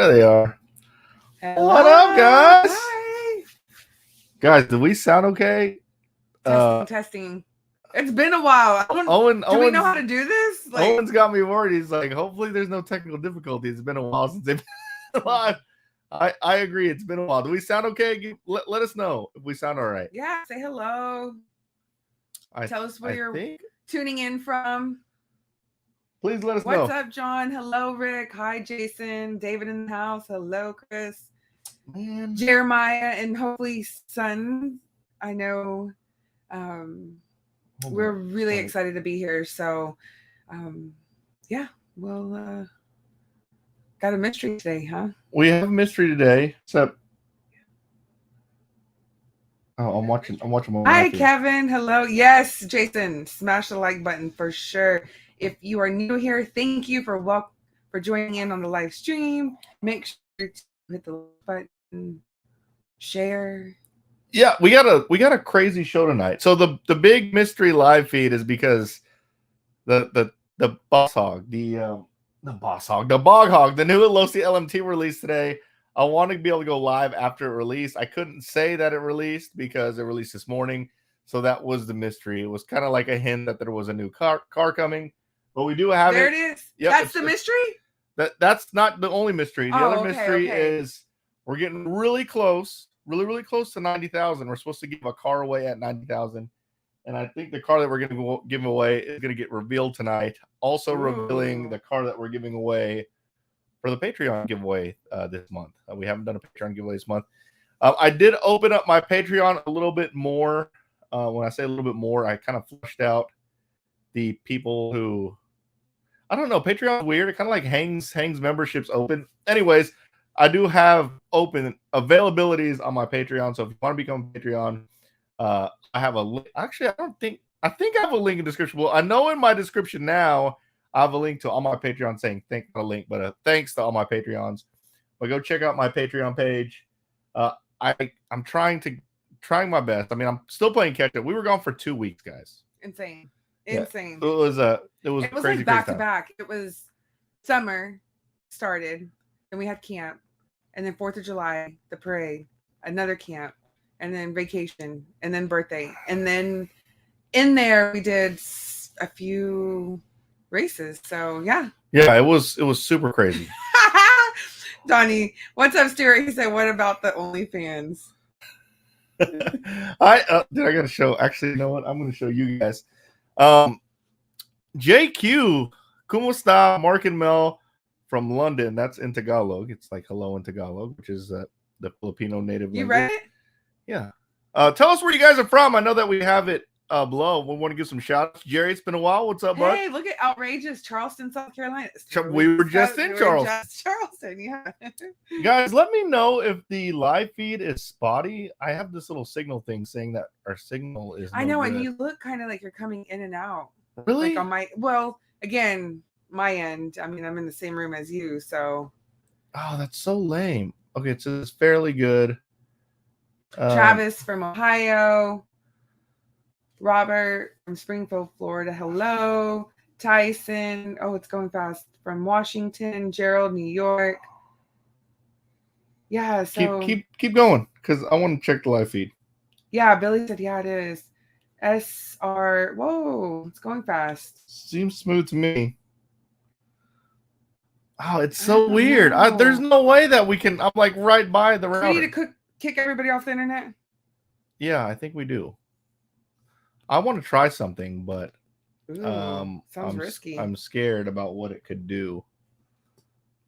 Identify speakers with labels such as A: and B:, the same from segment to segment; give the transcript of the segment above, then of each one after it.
A: There they are.
B: Hello.
A: What up, guys?
B: Hi.
A: Guys, do we sound okay?
B: Testing. It's been a while. Do we know how to do this?
A: Owen's got me worried. He's like, hopefully there's no technical difficulties. It's been a while since they've been live. I agree. It's been a while. Do we sound okay? Let us know if we sound all right.
B: Yeah, say hello. Tell us where you're tuning in from.
A: Please let us know.
B: What's up, John? Hello, Rick. Hi, Jason. David in the house. Hello, Chris.
A: Man.
B: Jeremiah and hopefully son. I know we're really excited to be here. So, yeah, we'll got a mystery today, huh?
A: We have a mystery today. Except, I'm watching.
B: Hi, Kevin. Hello. Yes, Jason. Smash the like button for sure. If you are new here, thank you for joining in on the live stream. Make sure to hit the like button, share.
A: Yeah, we got a crazy show tonight. So the big mystery live feed is because the Boss Hog, the Bog Hog, the new Elosi LMT released today. I want to be able to go live after it released. I couldn't say that it released because it released this morning. So that was the mystery. It was kind of like a hint that there was a new car coming. But we do have
B: it is. Yep, that's the mystery?
A: That's not the only mystery. The other mystery is we're getting really close. Really close to 90,000. We're supposed to give a car away at 90,000. And I think the car that we're going to give away is going to get revealed tonight. Also revealing the car that we're giving away for the Patreon giveaway this month. We haven't done a Patreon giveaway this month. I did open up my Patreon a little bit more. When I say a little bit more, I kind of flushed out the people who, I don't know, Patreon's weird. It kind of like hangs memberships open. Anyways, I do have open availabilities on my Patreon. So if you want to become a Patreon, I have a link. Actually, I think I have a link in the description. Well, I know in my description now, I have a link to all my Patreon saying thanks for the link, but thanks to all my Patreons. But go check out my Patreon page. I'm trying my best. I mean, I'm still playing catch up. We were gone for 2 weeks, guys.
B: Insane.
A: Yeah.
B: Insane.
A: It was crazy,
B: like back to back. It was summer started, and we had camp, and then 4th of July, the parade, another camp, and then vacation, and then birthday, and then in there we did a few races. So yeah,
A: it was super crazy.
B: Donnie, what's up, Stuart? He said, "What about the OnlyFans?"
A: I gotta show. Actually, you know what? I'm gonna show you guys. JQ, ¿Cómo está? Mark and Mel from London. That's in Tagalog. It's like hello in Tagalog, which is the Filipino native language.
B: You read it?
A: Yeah. Tell us where you guys are from. I know that we have it below. We want to give some shout outs. Jerry, it's been a while. What's up, bud?
B: Hey, look at Outrageous, Charleston, South Carolina.
A: We were just in Charleston.
B: Charleston, yeah.
A: Guys, let me know if the live feed is spotty. I have this little signal thing saying that our signal is.
B: I know, and you look kind of like you're coming in and out.
A: Really?
B: Like on my again, my end. I mean, I'm in the same room as you, so.
A: Oh, that's so lame. Okay, so it's fairly good.
B: Travis from Ohio. Robert from Springfield, Florida. Hello. Tyson. Oh, it's going fast. From Washington. Gerald, New York. Yeah, so
A: keep going because I want to check the live feed.
B: Yeah, Billy said, yeah, it is. SR. Whoa, it's going fast.
A: Seems smooth to me. Oh, it's so weird. There's no way that we can. I'm like right by the router.
B: We need to kick everybody off the internet?
A: Yeah, I think we do. I want to try something, but
B: sounds risky.
A: I'm scared about what it could do.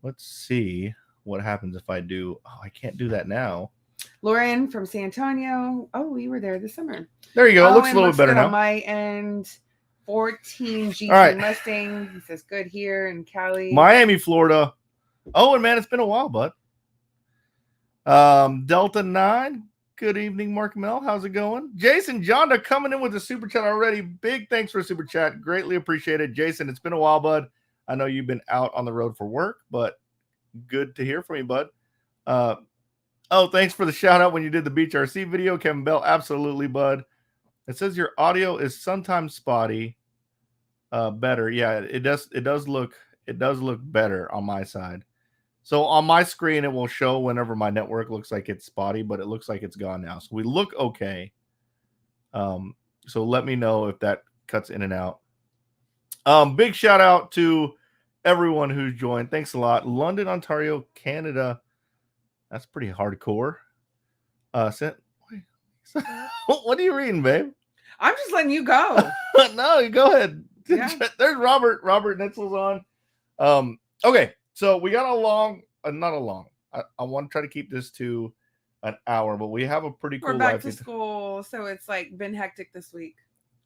A: Let's see what happens if I do. Oh, I can't do that now.
B: Lauren from San Antonio. Oh, we were there this summer.
A: There you go. It looks a little bit better now.
B: On my end, 14 GT Mustang. He says good here in Cali.
A: Miami, Florida. Oh, and man, it's been a while, bud. Delta 9. Good evening, Mark Mel. How's it going? Jason Jonda coming in with a super chat already. Big thanks for a super chat. Greatly appreciated. Jason, it's been a while, bud. I know you've been out on the road for work, but good to hear from you, bud. Oh, thanks for the shout out when you did the Beach RC video. Kevin Bell, absolutely, bud. It says your audio is sometimes spotty. Better. Yeah, it does look better on my side. So on my screen, it will show whenever my network looks like it's spotty, but it looks like it's gone now. So we look okay. So let me know if that cuts in and out. Big shout out to everyone who's joined. Thanks a lot. London, Ontario, Canada. That's pretty hardcore. What are you reading, babe?
B: I'm just letting you go.
A: No, go ahead.
B: Yeah.
A: There's Robert. Robert Netzel's on. Okay, so we got not a long. I want to try to keep this to an hour, but we have a pretty cool.
B: We're back to school, so it's like been hectic this week.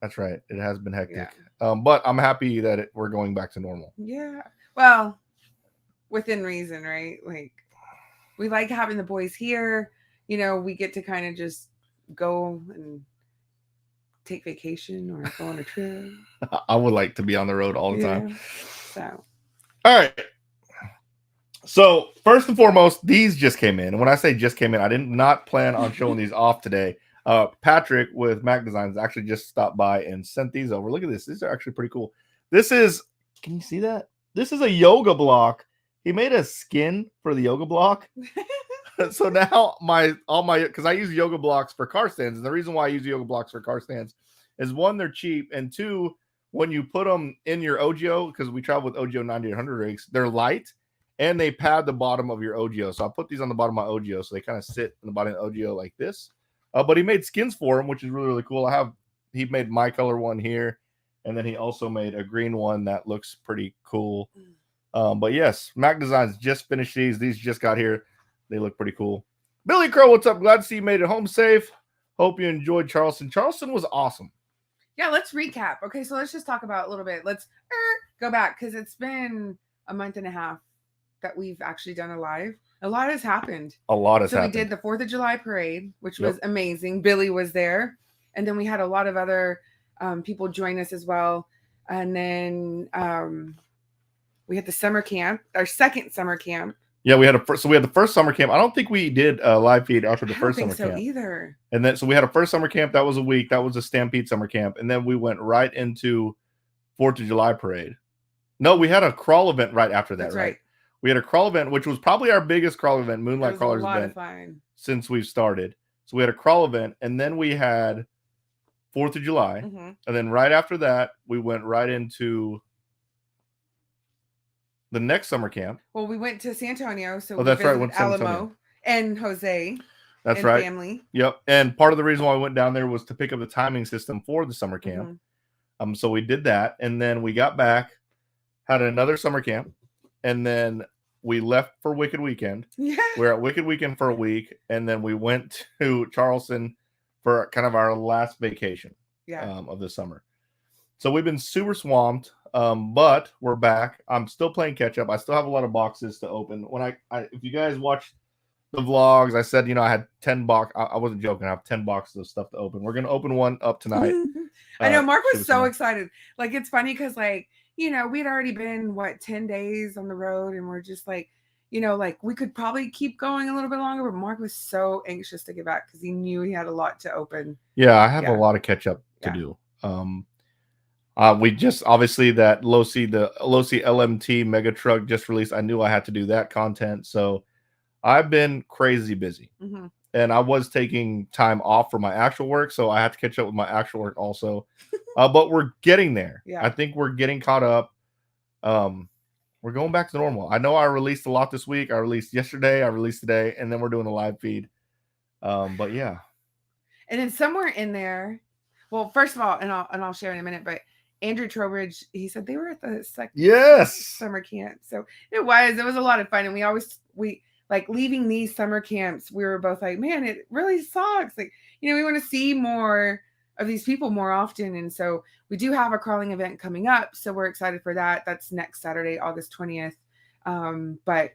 A: That's right. It has been hectic. Yeah. But I'm happy that we're going back to normal.
B: Yeah. Well, within reason, right? Like, we like having the boys here. You know, we get to kind of just go and take vacation or go on a trip.
A: I would like to be on the road all the time.
B: So.
A: All right. So first and foremost, these just came in. And when I say just came in, I did not plan on showing these off today. Patrick with Mac Designs actually just stopped by and sent these over. Look at this. These are actually pretty cool. This is, can you see that? This is a yoga block. He made a skin for the yoga block. So now because I use yoga blocks for car stands. And the reason why I use yoga blocks for car stands is, one, they're cheap. And two, when you put them in your OGO, because we travel with OGO 9800 rigs, they're light and they pad the bottom of your OGO. So I put these on the bottom of my OGO. So they kind of sit in the bottom of the OGO like this. But he made skins for them, which is really, really cool. He made my color one here. And then he also made a green one that looks pretty cool. But yes, Mac Designs just finished these. These just got here. They look pretty cool. Billy Crowe, what's up? Glad to see you made it home safe. Hope you enjoyed Charleston. Charleston was awesome.
B: Yeah, let's recap. Okay, so let's just talk about a little bit. Let's go back because it's been a month and a half that we've actually done a live. A lot has happened.
A: A lot has happened.
B: So we did the 4th of July parade, which was amazing. Billy was there. And then we had a lot of other people join us as well. And then we had the summer camp, our second summer camp.
A: Yeah, we had the first summer camp. I don't think we did a live feed after the first summer camp
B: either.
A: And then so we had a first summer camp. That was a week. That was a Stampede summer camp. And then we went right into 4th of July parade. No, we had a crawl event right after that.
B: That's right.
A: We had a crawl event, which was probably our biggest crawl event, Moonlight Crawlers event, since we've started. So we had a crawl event, and then we had 4th of July. And then right after that, we went right into the next summer camp.
B: Well, we went to San Antonio, so
A: we that's right. Went to San
B: Alamo
A: Antonio.
B: And Jose.
A: That's
B: and
A: right.
B: Family.
A: Yep. And part of the reason why I went down there was to pick up the timing system for the summer camp. So we did that, and then we got back, had another summer camp, and then we left for Wicked Weekend.
B: Yeah.
A: We're at Wicked Weekend for a week, and then we went to Charleston for kind of our last vacation of the summer. So we've been super swamped, but we're back. I'm still playing catch up. I still have a lot of boxes to open. When I if you guys watch the vlogs, I said, I had 10 box. I wasn't joking. I have 10 boxes of stuff to open. We're going to open one up tonight.
B: I know Mark was so excited. Like, it's funny because, like, we'd already been 10 days on the road, and we're just like, like we could probably keep going a little bit longer, but Mark was so anxious to get back because he knew he had a lot to open.
A: Yeah, I have a lot of catch up to do. We just obviously the Losi LMT mega truck just released. I knew I had to do that content, so I've been crazy busy. And I was taking time off for my actual work, so I have to catch up with my actual work also. But we're getting there. I think we're getting caught up. We're going back to normal. I know I released a lot this week. I released yesterday, I released today, and then we're doing a live feed. But yeah. And
B: then somewhere in there, well, first of all, and I'll share in a minute, but Andrew Trowbridge, he said they were at the second summer camp. So it was a lot of fun. And we like leaving these summer camps, we were both like, man, it really sucks. Like, we want to see more of these people more often. And so we do have a crawling event coming up. So we're excited for that. That's next Saturday, August 20th. But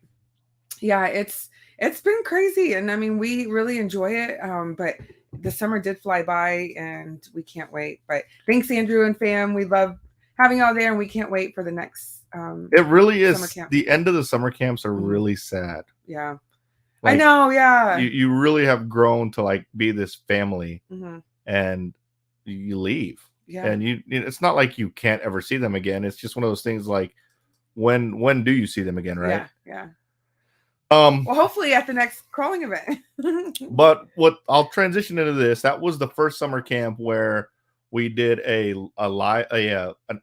B: yeah, it's been crazy. And I mean, we really enjoy it. But the summer did fly by and we can't wait. But thanks, Andrew and fam. We love having y'all there and we can't wait for the next
A: it really is. The end of the summer camps are really sad.
B: Yeah.
A: Like,
B: I know. Yeah.
A: You really have grown to like be this family and you leave. Yeah. And it's not like you can't ever see them again. It's just one of those things like when do you see them again, right?
B: Yeah. Well, hopefully at the next crawling event.
A: But what I'll transition into this. That was the first summer camp where we did an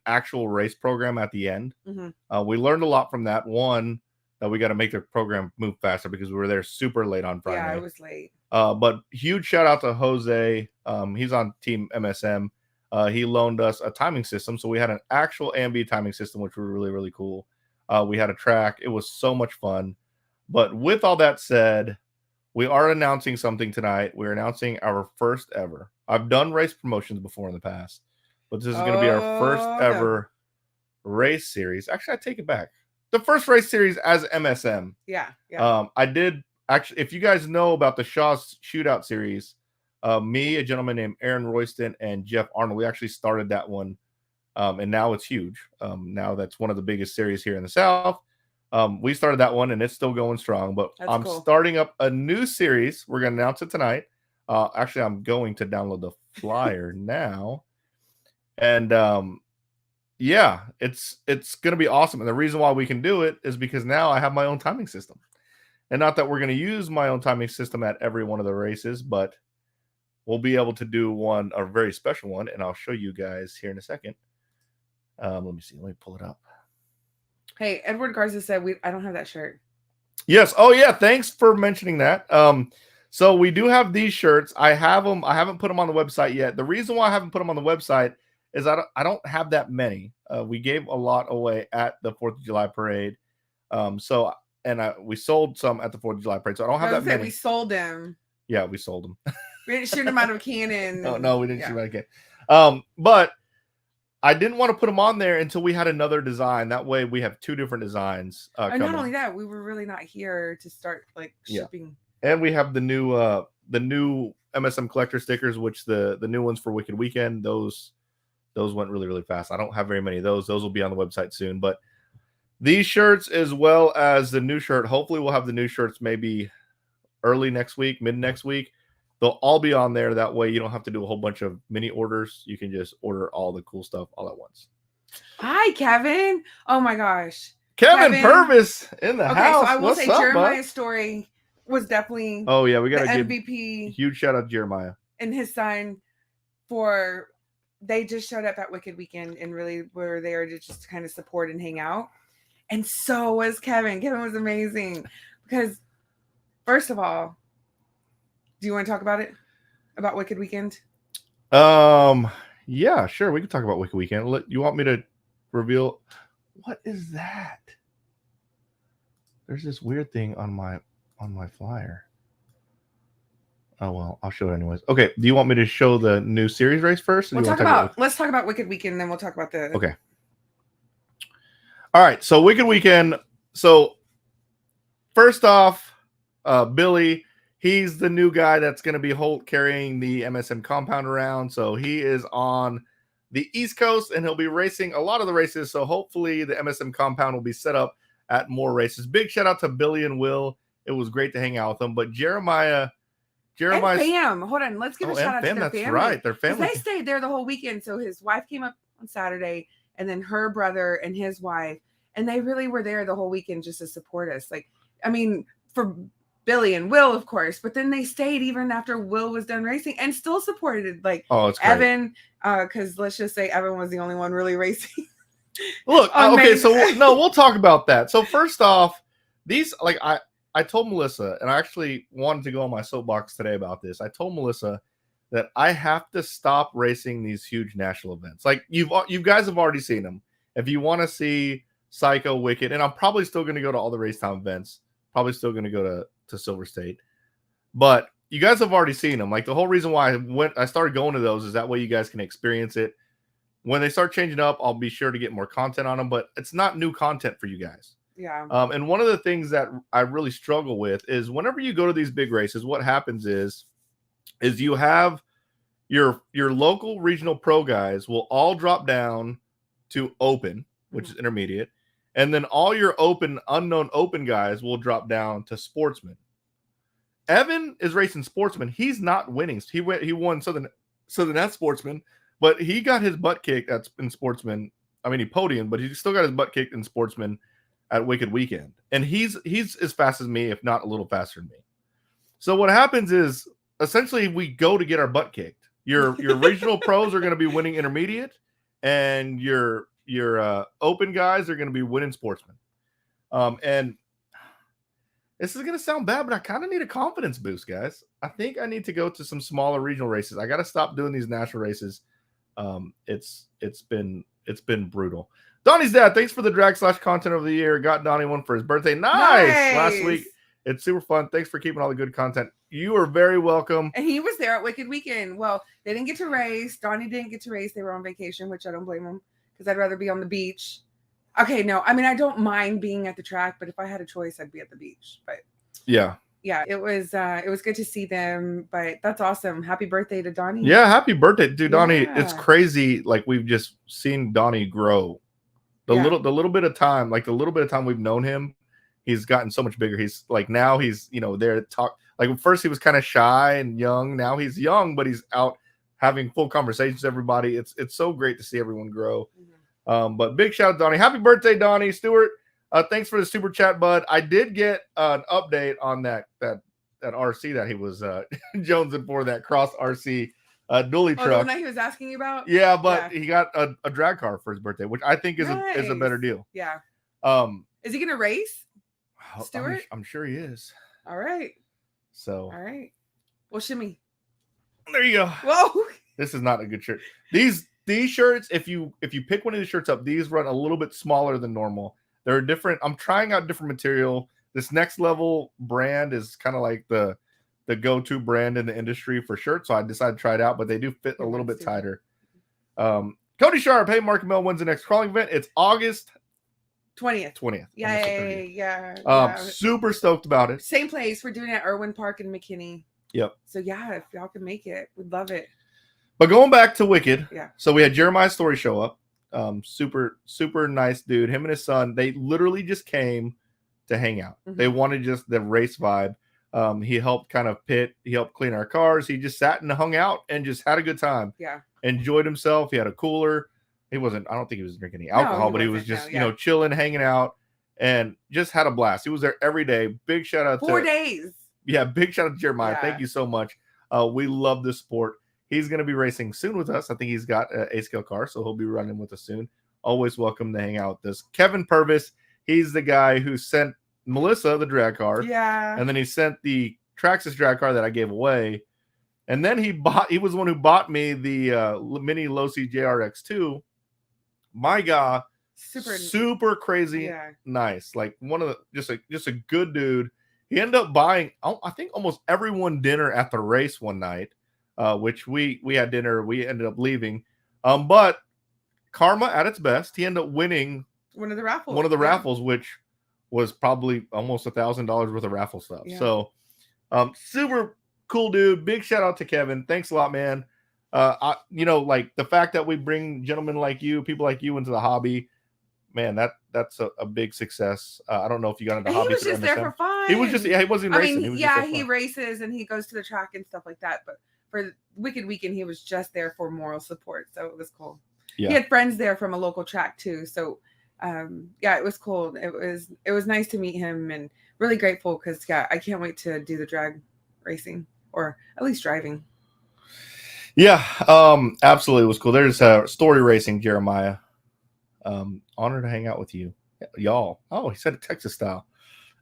A: actual race program at the end.
B: Mm-hmm.
A: We learned a lot from that. One, that we got to make the program move faster because we were there super late on Friday.
B: Yeah, it was late.
A: But huge shout out to Jose. He's on Team MSM. He loaned us a timing system, so we had an actual AMB timing system, which was really, really cool. We had a track. It was so much fun. But with all that said, we are announcing something tonight. We're announcing our first ever. I've done race promotions before in the past, but this is going to be our first ever race series. Actually, I take it back. The first race series as MSM.
B: Yeah.
A: I did actually. If you guys know about the Shaw's Shootout series, me, a gentleman named Aaron Royston, and Jeff Arnold, we actually started that one, and now it's huge. Now that's one of the biggest series here in the South. We started that one, and it's still going strong. But
B: that's
A: I'm
B: cool.
A: starting up a new series. We're going to announce it tonight. Actually, I'm going to download the flyer now, and yeah, it's going to be awesome. And the reason why we can do it is because now I have my own timing system. And not that we're going to use my own timing system at every one of the races, but we'll be able to do a very special one, and I'll show you guys here in a second. Let me see. Let me pull it up.
B: Hey, Edward Garza said I don't have that shirt.
A: Yes. Oh, yeah. Thanks for mentioning that. So we do have these shirts. I have them. I haven't put them on the website yet. The reason why I haven't put them on the website is I don't have that many. We gave a lot away at the 4th of July parade. We sold some at the 4th of July parade. So I don't have that many.
B: We sold them.
A: Yeah, we sold them.
B: We didn't shoot them out of a cannon.
A: No, we didn't shoot them out of a cannon. But I didn't want to put them on there until we had another design. That way we have two different designs.
B: And not only that, we were really not here to start shipping.
A: And we have the new MSM collector stickers, which the new ones for Wicked Weekend, those went really, really fast. I don't have very many of those. Those will be on the website soon. But these shirts, as well as the new shirt, hopefully we'll have the new shirts maybe early next week, mid next week. They'll all be on there. That way you don't have to do a whole bunch of mini orders. You can just order all the cool stuff all at once.
B: Hi, Kevin. Oh my gosh.
A: Kevin Purvis in the house.
B: So I will
A: What's
B: say
A: up,
B: Jeremiah's story was definitely
A: we got
B: the
A: give
B: MVP.
A: Huge shout out to Jeremiah
B: and his son they just showed up at Wicked Weekend and really were there to just kind of support and hang out. And so was Kevin. Kevin was amazing because, first of all, do you want to talk about it? About Wicked Weekend?
A: Yeah, sure. We can talk about Wicked Weekend. You want me to reveal? What is that? There's this weird thing on my flyer. Oh well, I'll show it anyways. Okay. Do you want me to show the new series race first?
B: Let's talk about Wicked Weekend, and then we'll talk about the.
A: Okay. All right. So Wicked Weekend. So first off, Billy. He's the new guy that's going to be carrying the MSM compound around. So he is on the East Coast, and he'll be racing a lot of the races. So hopefully the MSM compound will be set up at more races. Big shout out to Billy and Will. It was great to hang out with them. But Jeremiah's
B: and fam. Hold on. Let's give a shout out to their
A: that's
B: family.
A: Right. Their family.
B: They stayed there the whole weekend. So his wife came up on Saturday, and then her brother and his wife. And they really were there the whole weekend just to support us. For Billy and Will, of course, but then they stayed even after Will was done racing and still supported
A: it's
B: Evan, because let's just say Evan was the only one really racing.
A: Look, okay, so we'll talk about that. So first off, these I told Melissa, and I actually wanted to go on my soapbox today about this. I told Melissa that I have to stop racing these huge national events. Like you guys have already seen them. If you want to see Psycho, Wicked, and I'm probably still going to go to all the race time events. Probably still going to go to Silver State, but you guys have already seen them. Like the whole reason why I started going to those is that way you guys can experience it. When they start changing up, I'll be sure to get more content on them, but it's not new content for you guys.
B: Yeah.
A: And one of the things that I really struggle with is whenever you go to these big races, what happens is you have your local regional pro guys will all drop down to open, which is intermediate. And then all your unknown open guys will drop down to sportsman. Evan is racing sportsman. He's not winning. He won Southern at sportsman, but he got his butt kicked in sportsman. I mean, he podiumed, but he still got his butt kicked in sportsman at Wicked Weekend, and he's as fast as me, if not a little faster than me. So what happens is essentially we go to get our butt kicked. Your regional pros are going to be winning intermediate, and your open guys are going to be winning sportsmen. And this is going to sound bad, but I kind of need a confidence boost, guys. I think I need to go to some smaller regional races. I got to stop doing these national races. It's been brutal. Donnie's dad, thanks for the drag / content of the year. Got Donnie one for his birthday. Nice. Last week. It's super fun. Thanks for keeping all the good content. You are very welcome.
B: And he was there at Wicked Weekend. Well, they didn't get to race. Donnie didn't get to race. They were on vacation, which I don't blame them because I'd rather be on the beach. Okay, no, I mean, I don't mind being at the track, but if I had a choice, I'd be at the beach. But yeah, it was good to see them. But that's awesome. Happy birthday to Donnie.
A: Yeah, happy birthday, dude. Donnie, it's crazy. Like, we've just seen Donnie grow. The little bit of time we've known him, he's gotten so much bigger. He's like, now he's, there to talk. Like, at first he was kind of shy and young. Now he's young, but he's out having full conversations with everybody. It's so great to see everyone grow. But big shout out to Donnie. Happy birthday, Donnie. Stuart, thanks for the super chat, bud. I did get an update on that RC that he was jonesing for, that cross RC dually truck.
B: The one that he was asking you about?
A: Yeah, but he got a drag car for his birthday, which I think is a better deal.
B: Yeah. Is he gonna race, Stuart?
A: I'm sure he is.
B: All right.
A: So.
B: All right. Well, shimmy.
A: There you go.
B: Whoa.
A: This is not a good shirt. These shirts, if you pick one of these shirts up, these run a little bit smaller than normal. They're different. I'm trying out different material. This Next Level brand is kind of like the go-to brand in the industry for shirts, so I decided to try it out, but they do fit a little bit tighter. Cody Sharp, hey, Mark Mill, when's the next crawling event? It's August
B: 20th. Yeah.
A: Super stoked about it.
B: Same place. We're doing it at Irwin Park in McKinney.
A: Yep.
B: So yeah, if y'all can make it, we'd love it.
A: But going back to Wicked,
B: yeah.
A: So we had Jeremiah Story show up. Super nice dude. Him and his son, they literally just came to hang out. They wanted just the race vibe. He helped kind of pit. He helped clean our cars. He just sat and hung out and just had a good time.
B: Yeah.
A: Enjoyed himself. He had a cooler. I don't think he was drinking any alcohol, but he was just, chilling, hanging out, and just had a blast. He was there every day. Big shout out
B: 4 days.
A: Yeah, big shout out to Jeremiah. Yeah. Thank you so much. We love this sport. He's going to be racing soon with us. I think he's got an A-scale car, so he'll be running with us soon. Always welcome to hang out with us. Kevin Purvis, he's the guy who sent Melissa the drag car.
B: Yeah.
A: And then he sent the Traxxas drag car that I gave away. And then he was the one who bought me the mini Losi JRX2. My guy, super crazy, nice. Like one of the just a good dude. He ended up buying, I think, almost everyone dinner at the race one night, which we had dinner. We ended up leaving, but karma at its best. He ended up winning
B: one of the raffles.
A: Raffles, which was probably almost $1,000 worth of raffle stuff. Yeah. So, super cool dude. Big shout out to Kevin. Thanks a lot, man. Like the fact that we bring gentlemen like you, people like you into the hobby, man, that's a big success. I don't know if you got into the hobby.
B: He was just there for fun.
A: He was just, he wasn't racing.
B: He races and he goes to the track and stuff like that. But for Wicked Weekend, he was just there for moral support. So it was cool. Yeah. He had friends there from a local track too. So it was cool. It was nice to meet him and really grateful because I can't wait to do the drag racing or at least driving.
A: Yeah, absolutely. It was cool. There's story racing, Jeremiah. Honored to hang out with you, y'all. Oh, he said it Texas style.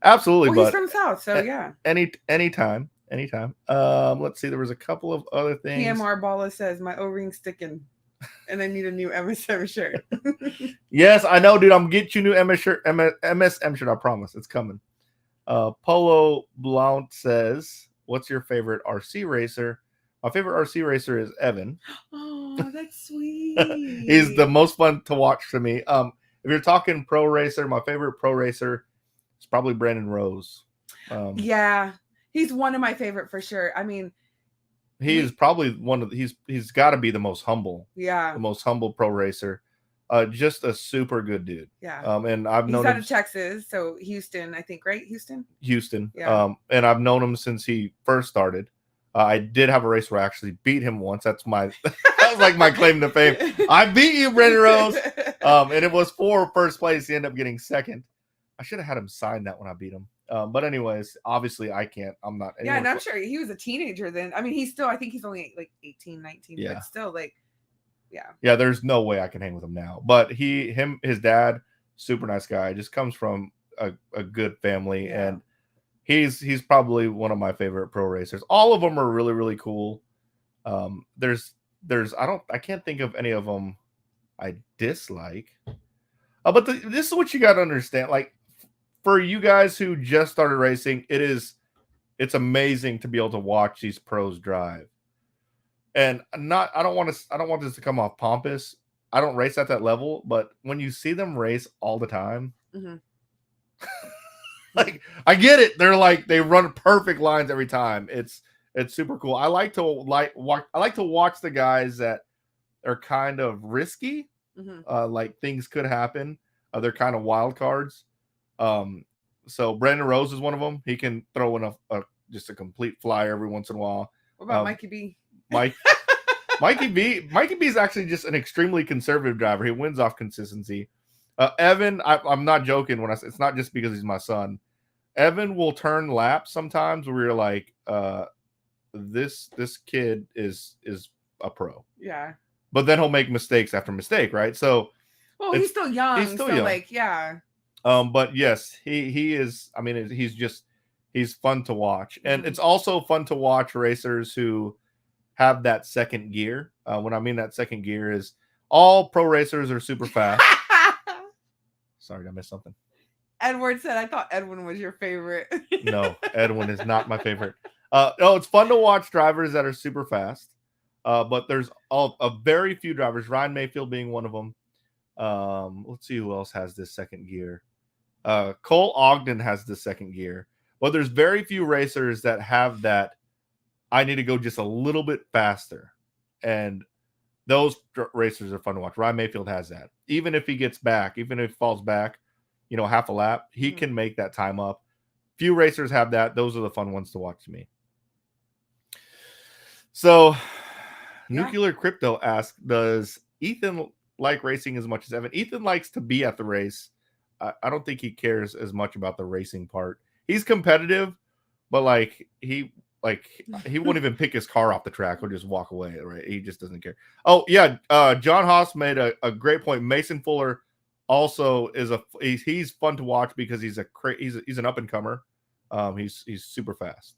A: Absolutely.
B: Well, he's from the South, so yeah.
A: Anytime. Let's see. There was a couple of other things.
B: PMR Balla says my O-ring's sticking, and I need a new MSM shirt.
A: Yes, I know, dude. I'm getting you new MSM shirt. I promise, it's coming. Polo Blount says, "What's your favorite RC racer?" My favorite RC racer is Evan.
B: Oh, that's sweet.
A: He's the most fun to watch to me. If you're talking pro racer, my favorite pro racer is probably Brandon Rose.
B: Yeah, he's one of my favorite for sure. I mean,
A: he's probably he's got to be the most humble.
B: Yeah,
A: the most humble pro racer. Just a super good dude.
B: Yeah.
A: And I've known
B: him. He's out of Texas, so Houston, I think, right? Houston.
A: Yeah. And I've known him since he first started. I did have a race where I actually beat him once. That was like my claim to fame. I beat you, Brandon Rose. And it was for first place. He ended up getting second. I should have had him sign that when I beat him. But anyways, obviously I can't. I'm not.
B: Yeah, and I'm sure he was a teenager then. I mean, I think he's only like 18, 19,
A: yeah.
B: but still like, yeah.
A: Yeah, there's no way I can hang with him now. But his dad, super nice guy, just comes from a good family. Yeah. And he's probably one of my favorite pro racers. All of them are really, really cool. I can't think of any of them I dislike. But this is what you got to understand. Like, for you guys who just started racing, it's amazing to be able to watch these pros drive. And I don't want this to come off pompous. I don't race at that level, but when you see them race all the time, like, I get it. They run perfect lines every time. It's super cool. I like to watch the guys that are kind of risky. Like, things could happen. They're kind of wild cards. So Brandon Rose is one of them. He can throw in just a complete flyer every once in a while.
B: What about Mikey B?
A: Mikey B is actually just an extremely conservative driver. He wins off consistency. Evan, I'm not joking when I say it's not just because he's my son. Evan will turn laps sometimes where you're like, this kid is a pro.
B: Yeah.
A: But then he'll make mistakes after mistake, right? So,
B: well, he's still young. He's still young. Like, yeah.
A: But yes, he is. I mean, he's fun to watch, and it's also fun to watch racers who have that second gear. When I mean that second gear is all pro racers are super fast. Sorry, I missed something.
B: Edward said, I thought Edwin was your favorite.
A: No, Edwin is not my favorite. No, it's fun to watch drivers that are super fast. But there's a very few drivers, Ryan Mayfield being one of them. Let's see who else has this second gear. Cole Ogden has this second gear. But there's very few racers that have that. I need to go just a little bit faster. And those racers are fun to watch. Ryan Mayfield has that. Even if he gets back, even if he falls back, half a lap, he can make that time up. Few racers have that. Those are the fun ones to watch to me. So, Nuclear Crypto asks, does Ethan like racing as much as Evan? Ethan likes to be at the race. I don't think he cares as much about the racing part. He's competitive, but he won't even pick his car off the track. He'll just walk away, right? He just doesn't care. Oh, yeah. John Haas made a great point. Mason Fuller also he's fun to watch because he's an up-and-comer. He's super fast.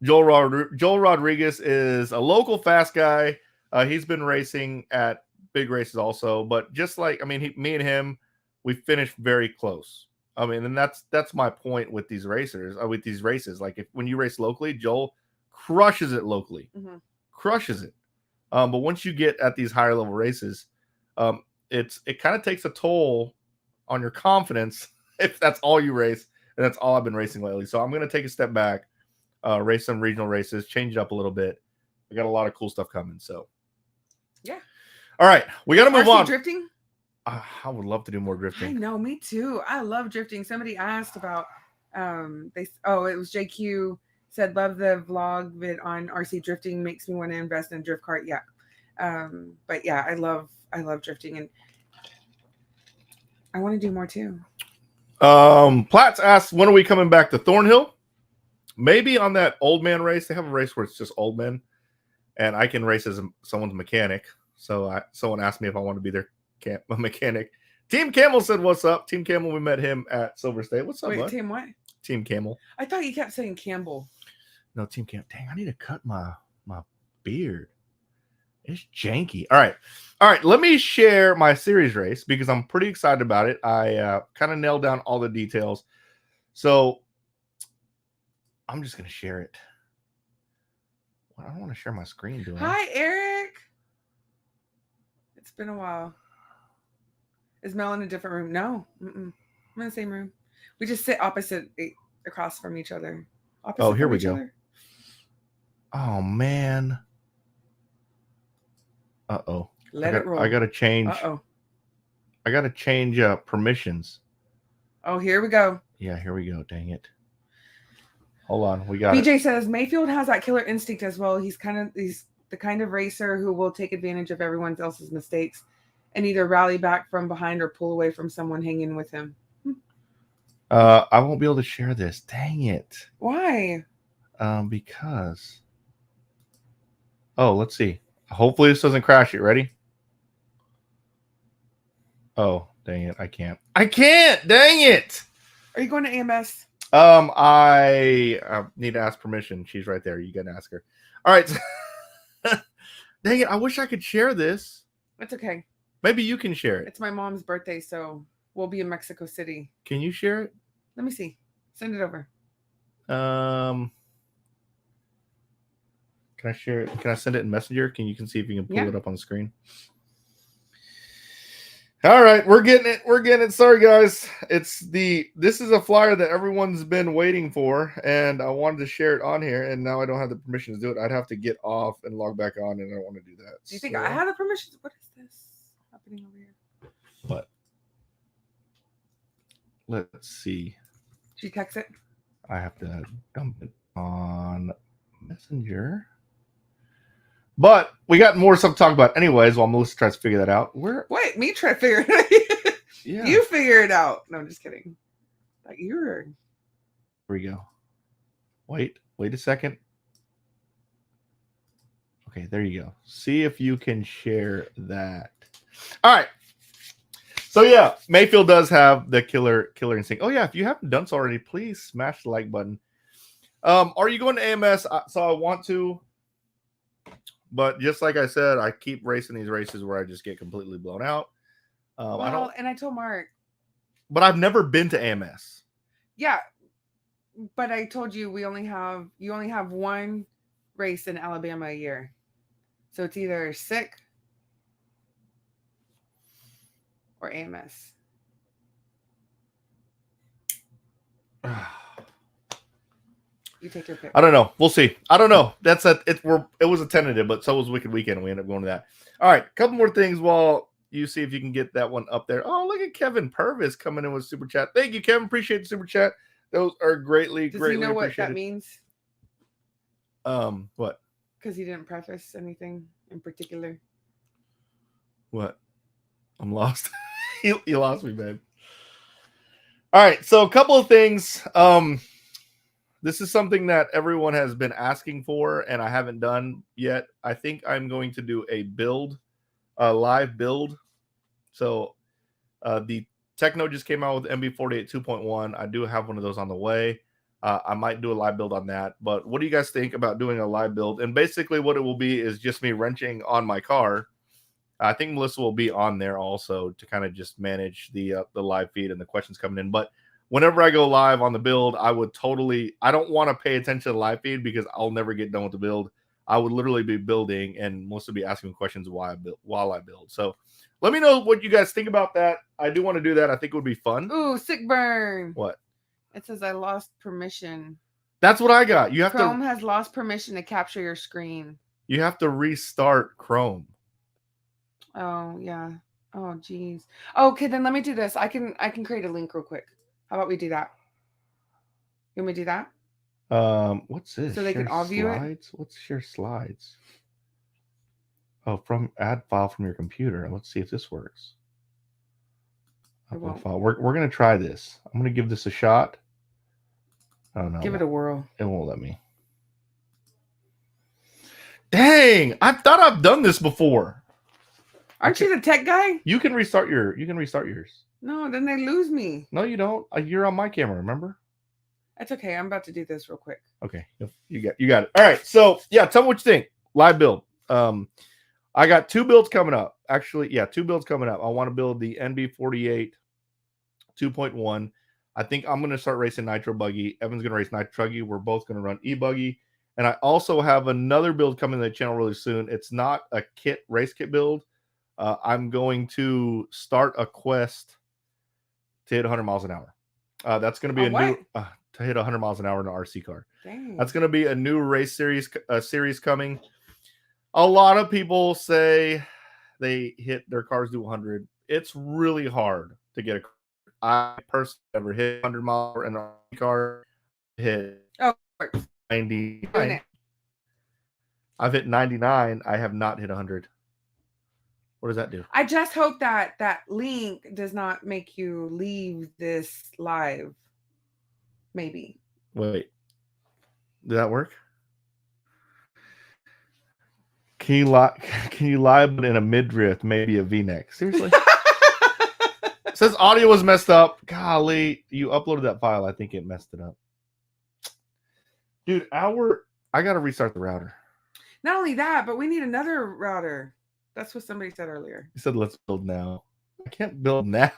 A: Joel Rodriguez is a local fast guy. He's been racing at big races also, but just me and him, we finished very close. I mean, and that's my point with these racers, with these races. Like, when you race locally, Joel crushes it locally, crushes it. But once you get at these higher level races, it kind of takes a toll on your confidence if that's all you race, and that's all I've been racing lately. So I'm going to take a step back, race some regional races, change it up a little bit. I got a lot of cool stuff coming. So
B: yeah.
A: All right, we got to move on.
B: Drifting?
A: I would love to do more drifting.
B: I know, me too. I love drifting. Somebody asked about it was JQ said, love the vlog vid on RC drifting, makes me want to invest in a drift cart. Yeah. But yeah, I love drifting, and I want to do more too.
A: Platts asks, when are we coming back to Thornhill? Maybe on that old man race. They have a race where it's just old men, and I can race as someone's mechanic. So someone asked me if I want to be their mechanic. Team Camel said, what's up? Team Camel, we met him at Silver State. What's up, bud?
B: Team what?
A: Team Camel.
B: I thought you kept saying Campbell.
A: No, Team Camel. Dang, I need to cut my beard. It's janky. All right. Let me share my series race because I'm pretty excited about it. I kind of nailed down all the details. So I'm just going to share it. Well, I don't want to share my screen, do I?
B: Hi, Eric. It's been a while. Is Mel in a different room? No. I'm in the same room. We just sit opposite, across from each other.
A: Here we go. Oh, man. Uh-oh.
B: Let it roll.
A: I got to change. I got to change permissions.
B: Oh, here we go.
A: Yeah, here we go. Dang it. Hold on. We got
B: BJ says Mayfield has that killer instinct as well. He's the kind of racer who will take advantage of everyone else's mistakes and either rally back from behind or pull away from someone hanging with him.
A: I won't be able to share this. Dang it.
B: Why?
A: Because. Oh, let's see. Hopefully this doesn't crash it. Ready? Oh, dang it. I can't. Dang it.
B: Are you going to AMS?
A: I need to ask permission. She's right there. You got to ask her. All right. Dang it. I wish I could share this.
B: It's okay.
A: Maybe you can share it.
B: It's my mom's birthday, so we'll be in Mexico City.
A: Can you share it?
B: Let me see. Send it over.
A: Can I share it? Can I send it in Messenger? You can see if you can pull it up on the screen. All right, we're getting it. Sorry, guys. This is a flyer that everyone's been waiting for, and I wanted to share it on here, and now I don't have the permission to do it. I'd have to get off and log back on, and I don't want to do that.
B: Do you think I have the permission? What is this happening over here?
A: What? Let's see.
B: Did you text it?
A: I have to dump it on Messenger. But we got more stuff to talk about anyways while Melissa tries to figure that out.
B: Wait, me try to figure it out.
A: Yeah.
B: You figure it out. No, I'm just kidding. Like you're.
A: Here we go. Wait a second. Okay, there you go. See if you can share that. All right. So yeah, Mayfield does have the killer instinct. Oh yeah, if you haven't done so already, please smash the like button. Are you going to AMS? So I want to. But just like I said, I keep racing these races where I just get completely blown out.
B: And I told Mark.
A: But I've never been to AMS.
B: Yeah, but I told you you only have one race in Alabama a year, so it's either SICK or AMS. You take your pick.
A: I don't know. We'll see. I don't know. It was a tentative, but so was Wicked Weekend, and we ended up going to that. All right, a couple more things while you see if you can get that one up there. Oh, look at Kevin Purvis coming in with super chat. Thank you, Kevin. Appreciate the super chat. Those are greatly
B: Does he know what
A: appreciated.
B: that means?
A: What?
B: Because he didn't preface anything in particular.
A: What? I'm lost. You lost me, babe. All right, so a couple of things. This is something that everyone has been asking for, and I haven't done yet. I think I'm going to do a live build. So the Techno just came out with MB48 2.1. I do have one of those on the way. I might do a live build on that. But what do you guys think about doing a live build? And basically what it will be is just me wrenching on my car. I think Melissa will be on there also to kind of just manage the live feed and the questions coming in. But whenever I go live on the build, I don't want to pay attention to the live feed because I'll never get done with the build. I would literally be building and Melissa be asking questions while I build. So let me know what you guys think about that. I do want to do that. I think it would be fun.
B: Ooh, sick burn.
A: What?
B: It says I lost permission.
A: That's what I got.
B: Chrome has lost permission to capture your screen.
A: You have to restart Chrome.
B: Oh, yeah. Oh, geez. Okay, then let me do this. I can create a link real quick. How about we do that? You want me to do that?
A: What's this?
B: So they can all view it?
A: What's share slides? Oh, from add file from your computer. Let's see if this works. Upload file. We're gonna try this. I'm gonna give this a shot. Oh no.
B: Give it a whirl.
A: It won't let me. Dang! I thought I've done this before.
B: Aren't you the tech guy?
A: You can restart yours.
B: No, then they lose me.
A: No, you don't. You're on my camera, remember?
B: That's okay. I'm about to do this real quick.
A: Okay. You got it. All right. So yeah, tell me what you think. Live build. I got two builds coming up. Actually, yeah, two builds coming up. I want to build the NB48 2.1. I think I'm going to start racing Nitro Buggy. Evan's going to race Nitro Buggy. We're both going to run E-Buggy. And I also have another build coming to the channel really soon. It's not a race kit build. I'm going to start a quest to hit 100 miles an hour. That's going to be new to hit 100 miles an hour in an RC car.
B: Dang.
A: That's going to be a new race series coming. A lot of people say they hit their cars do 100. It's really hard to get a car. I personally never hit 100 miles in an RC car. Hit 99. I've hit 99. I have not hit 100. What does that do?
B: I just hope that that link does not make you leave this live. Maybe.
A: Wait. Did that work? Can you lie but in a midriff, maybe a V-neck? Seriously? It says audio was messed up. Golly, you uploaded that file. I think it messed it up. Dude, I got to restart the router.
B: Not only that, but we need another router. That's what somebody said earlier.
A: He said, let's build now. I can't build now.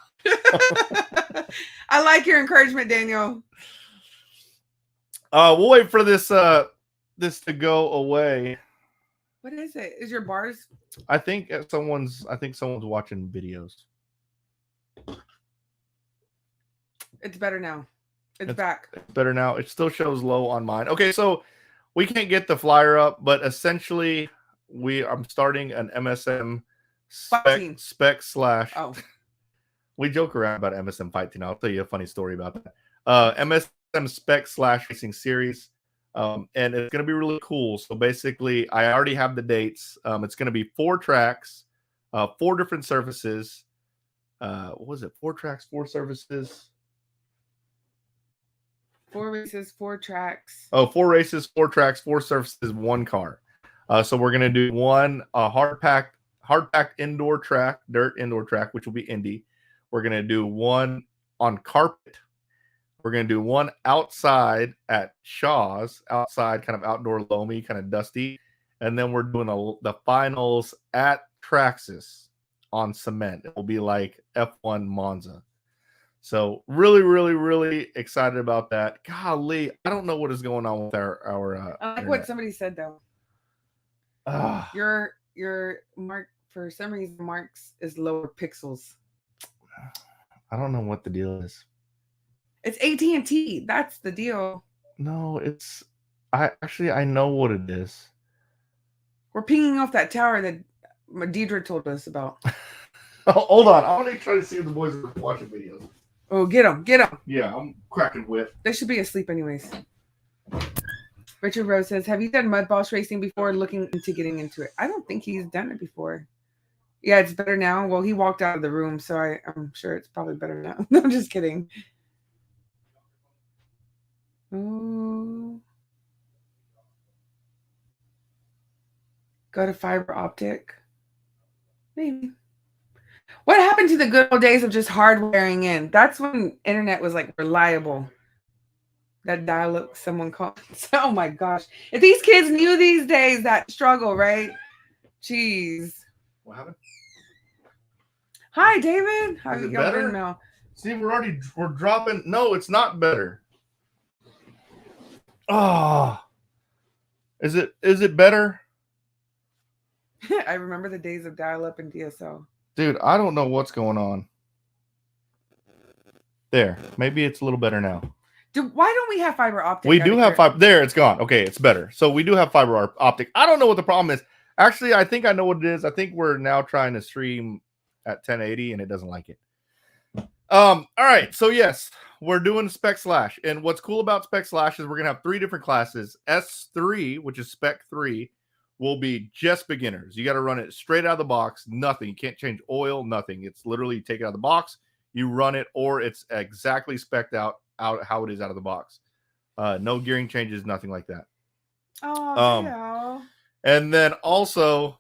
B: I like your encouragement, Daniel.
A: We'll wait for this to go away.
B: What is it? Is your bars?
A: I think someone's watching videos.
B: It's better now. It's back.
A: It's better now. It still shows low on mine. Okay, so we can't get the flyer up, but essentially I'm starting an MSM spec slash.
B: Oh.
A: We joke around about MSM fight team. I'll tell you a funny story about that. MSM spec slash racing series. And it's going to be really cool. So basically, I already have the dates. It's going to be 4 tracks, 4 different surfaces. What was it? 4 tracks, 4 surfaces.
B: 4 races, 4 tracks.
A: Oh, 4 races, 4 tracks, 4 surfaces, 1 car. So we're going to do one hard packed indoor track, dirt indoor track, which will be Indy. We're going to do one on carpet. We're going to do one outside at Shaw's, outside, kind of outdoor loamy, kind of dusty. And then we're doing the finals at Traxxas on cement. It will be like F1 Monza. So really, really, really excited about that. Golly, I don't know what is going on with our
B: I like
A: internet.
B: what somebody said though. Your mark, for some reason, Mark's is lower pixels.
A: I don't know what the deal is.
B: It's AT&T. That's the deal.
A: No, I know what it is.
B: We're pinging off that tower that Deidre told us about.
A: Oh, hold on. I want to try to see if the boys are watching videos.
B: Oh, get them.
A: Yeah, I'm cracking whip.
B: They should be asleep anyways. Richard Rose says, have you done mud boss racing before, looking into getting into it? I don't think he's done it before. Yeah, it's better now. Well, he walked out of the room, so I'm sure it's probably better now. No, I'm just kidding. Oh. Go to fiber optic. Maybe. What happened to the good old days of just hardwiring in? That's when internet was like reliable. That dial-up someone called. Oh my gosh. If these kids knew these days that struggle, right? Jeez.
A: What happened?
B: Hi, David. How
A: Is
B: you
A: it better?
B: doing now?
A: See, we're dropping. No, it's not better. Oh. Is it better?
B: I remember the days of dial-up and DSL.
A: Dude, I don't know what's going on. There. Maybe it's a little better now.
B: Why don't we have fiber optic?
A: We do have fiber. There, it's gone. Okay, it's better. So we do have fiber optic. I don't know what the problem is. Actually, I think I know what it is. I think we're now trying to stream at 1080 and it doesn't like it. All right. So yes, we're doing spec slash. And what's cool about spec slash is we're going to have 3 different classes. S3, which is spec 3, will be just beginners. You got to run it straight out of the box. Nothing. You can't change oil, nothing. It's literally you take it out of the box, you run it, or it's exactly spec'd out how it is out of the box. No gearing changes, nothing like that.
B: Oh, yeah.
A: And then also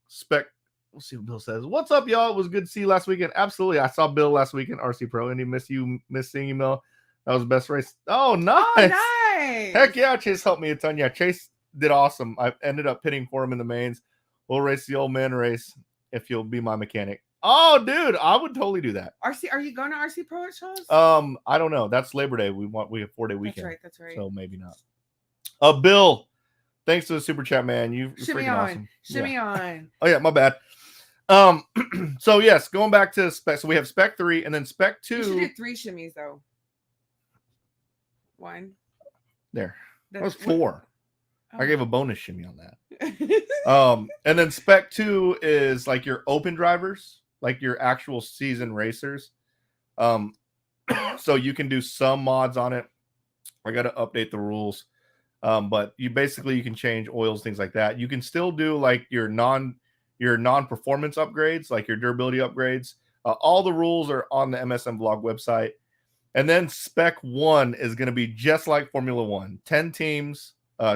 A: spec. We'll see what Bill says. What's up, y'all? It was good to see you last weekend. Absolutely. I saw Bill last weekend, RC Pro. Indy, miss seeing you, Mel. That was the best race. Oh, nice.
B: Oh, nice.
A: Heck yeah. Chase helped me a ton. Yeah, Chase did awesome. I ended up pitting for him in the mains. We'll race the old man race if you'll be my mechanic. Oh, dude, I would totally do that.
B: RC, are you going to RC Pro at shows?
A: I don't know. That's Labor Day. We have 4-day weekend.
B: That's right.
A: So maybe not. Bill, thanks for the super chat, man. You're freaking awesome.
B: Shimmy on.
A: Oh yeah, my bad. So yes, going back to spec. So we have spec 3 and then spec 2.
B: You should do 3 shimmies though. 1.
A: There. That was 4. I gave a bonus shimmy on that. And then spec 2 is like your open drivers, like your actual season racers. So you can do some mods on it. I got to update the rules. But you can change oils, things like that. You can still do like your your non-performance upgrades, like your durability upgrades. All the rules are on the MSM Vlog website. And then Spec 1 is going to be just like Formula 1. 10 teams,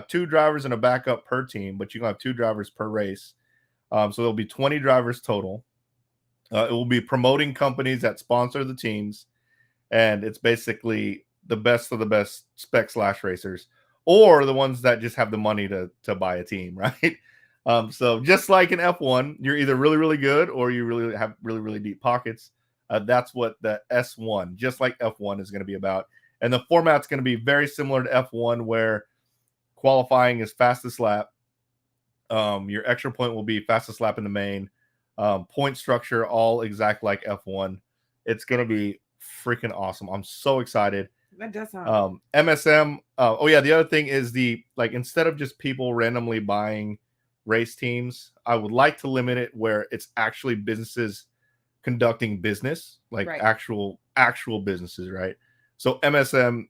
A: 2 drivers and a backup per team, but you're going to have 2 drivers per race. So there'll be 20 drivers total. It will be promoting companies that sponsor the teams. And it's basically the best of the best spec / racers, or the ones that just have the money to buy a team, right? So just like in F1, you're either really, really good or you really have really, really deep pockets. That's what the S1, just like F1, is going to be about. And the format's going to be very similar to F1, where qualifying is fastest lap. Your extra point will be fastest lap in the main. Point structure, all exact like F1. It's going to be freaking awesome. I'm so excited.
B: That does sound
A: MSM. Oh yeah, the other thing is instead of just people randomly buying race teams, I would like to limit it where it's actually businesses conducting business, like actual businesses, right? So MSM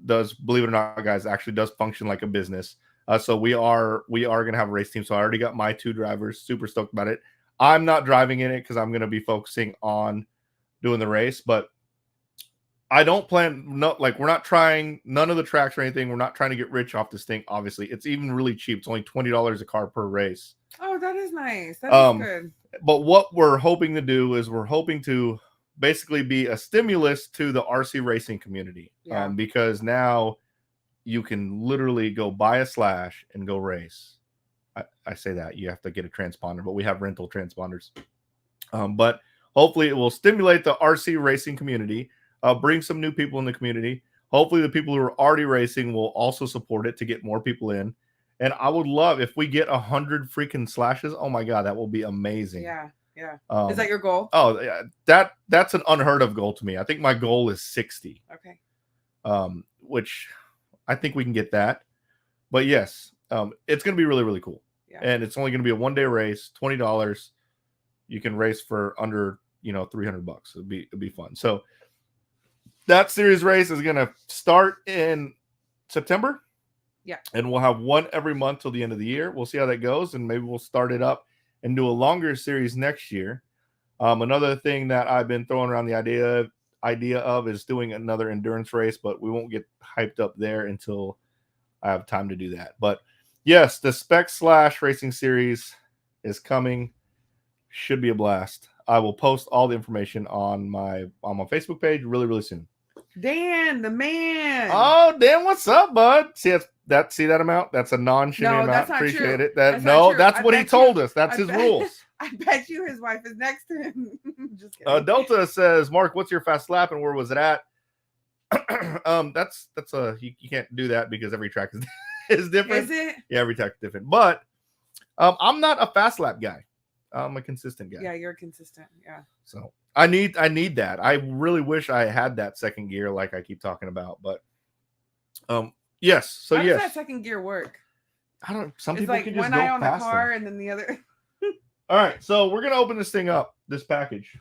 A: does, believe it or not, guys, actually does function like a business. So we are going to have a race team. So I already got my 2 drivers. Super stoked about it. I'm not driving in it because I'm going to be focusing on doing the race, but I don't plan, we're not trying none of the tracks or anything. We're not trying to get rich off this thing. Obviously, it's even really cheap. It's only $20 a car per race.
B: Oh, that is nice. That is good.
A: But what we're hoping to do is we're hoping to basically be a stimulus to the RC racing community.
B: Yeah.
A: Because now you can literally go buy a slash and go race. I say that you have to get a transponder, but we have rental transponders. But hopefully it will stimulate the RC racing community. Bring some new people in the community. Hopefully the people who are already racing will also support it to get more people in. And I would love if we get 100 freaking slashes. Oh my God, that will be amazing.
B: Yeah. Is that your goal?
A: Oh, yeah, that's an unheard of goal to me. I think my goal is 60.
B: Okay.
A: Which I think we can get that. But yes, it's going to be really, really cool.
B: Yeah.
A: And it's only going to be a 1-day race, $20. You can race for under, $300. It'll be fun. So that series race is going to start in September.
B: Yeah.
A: And we'll have one every month till the end of the year. We'll see how that goes. And maybe we'll start it up and do a longer series next year. Another thing that I've been throwing around the idea of is doing another endurance race, but we won't get hyped up there until I have time to do that. But yes, the spec / racing series is coming. Should be a blast. I will post all the information on my Facebook page really, really soon.
B: Dan, the man.
A: Oh, Dan, what's up, bud? See that amount? That's a non-shimmy amount.
B: That's not
A: Appreciate
B: true.
A: it.
B: That's
A: what he told us. That's his rules.
B: I bet you his wife is next to him. Just kidding.
A: Delta says, Mark, what's your fast lap and where was it at? That's you can't do that because every track is different.
B: Is it?
A: Yeah, every track is different. But I'm not a fast lap guy. I'm a consistent guy.
B: Yeah, you're consistent. Yeah.
A: So I need that. I really wish I had that second gear like I keep talking about. But yes. So
B: How
A: yes.
B: does that second gear work?
A: I don't. Some
B: it's
A: people
B: like
A: can just
B: one
A: go
B: eye on the
A: faster.
B: car and then the other.
A: All right, so we're gonna open this thing up, this package,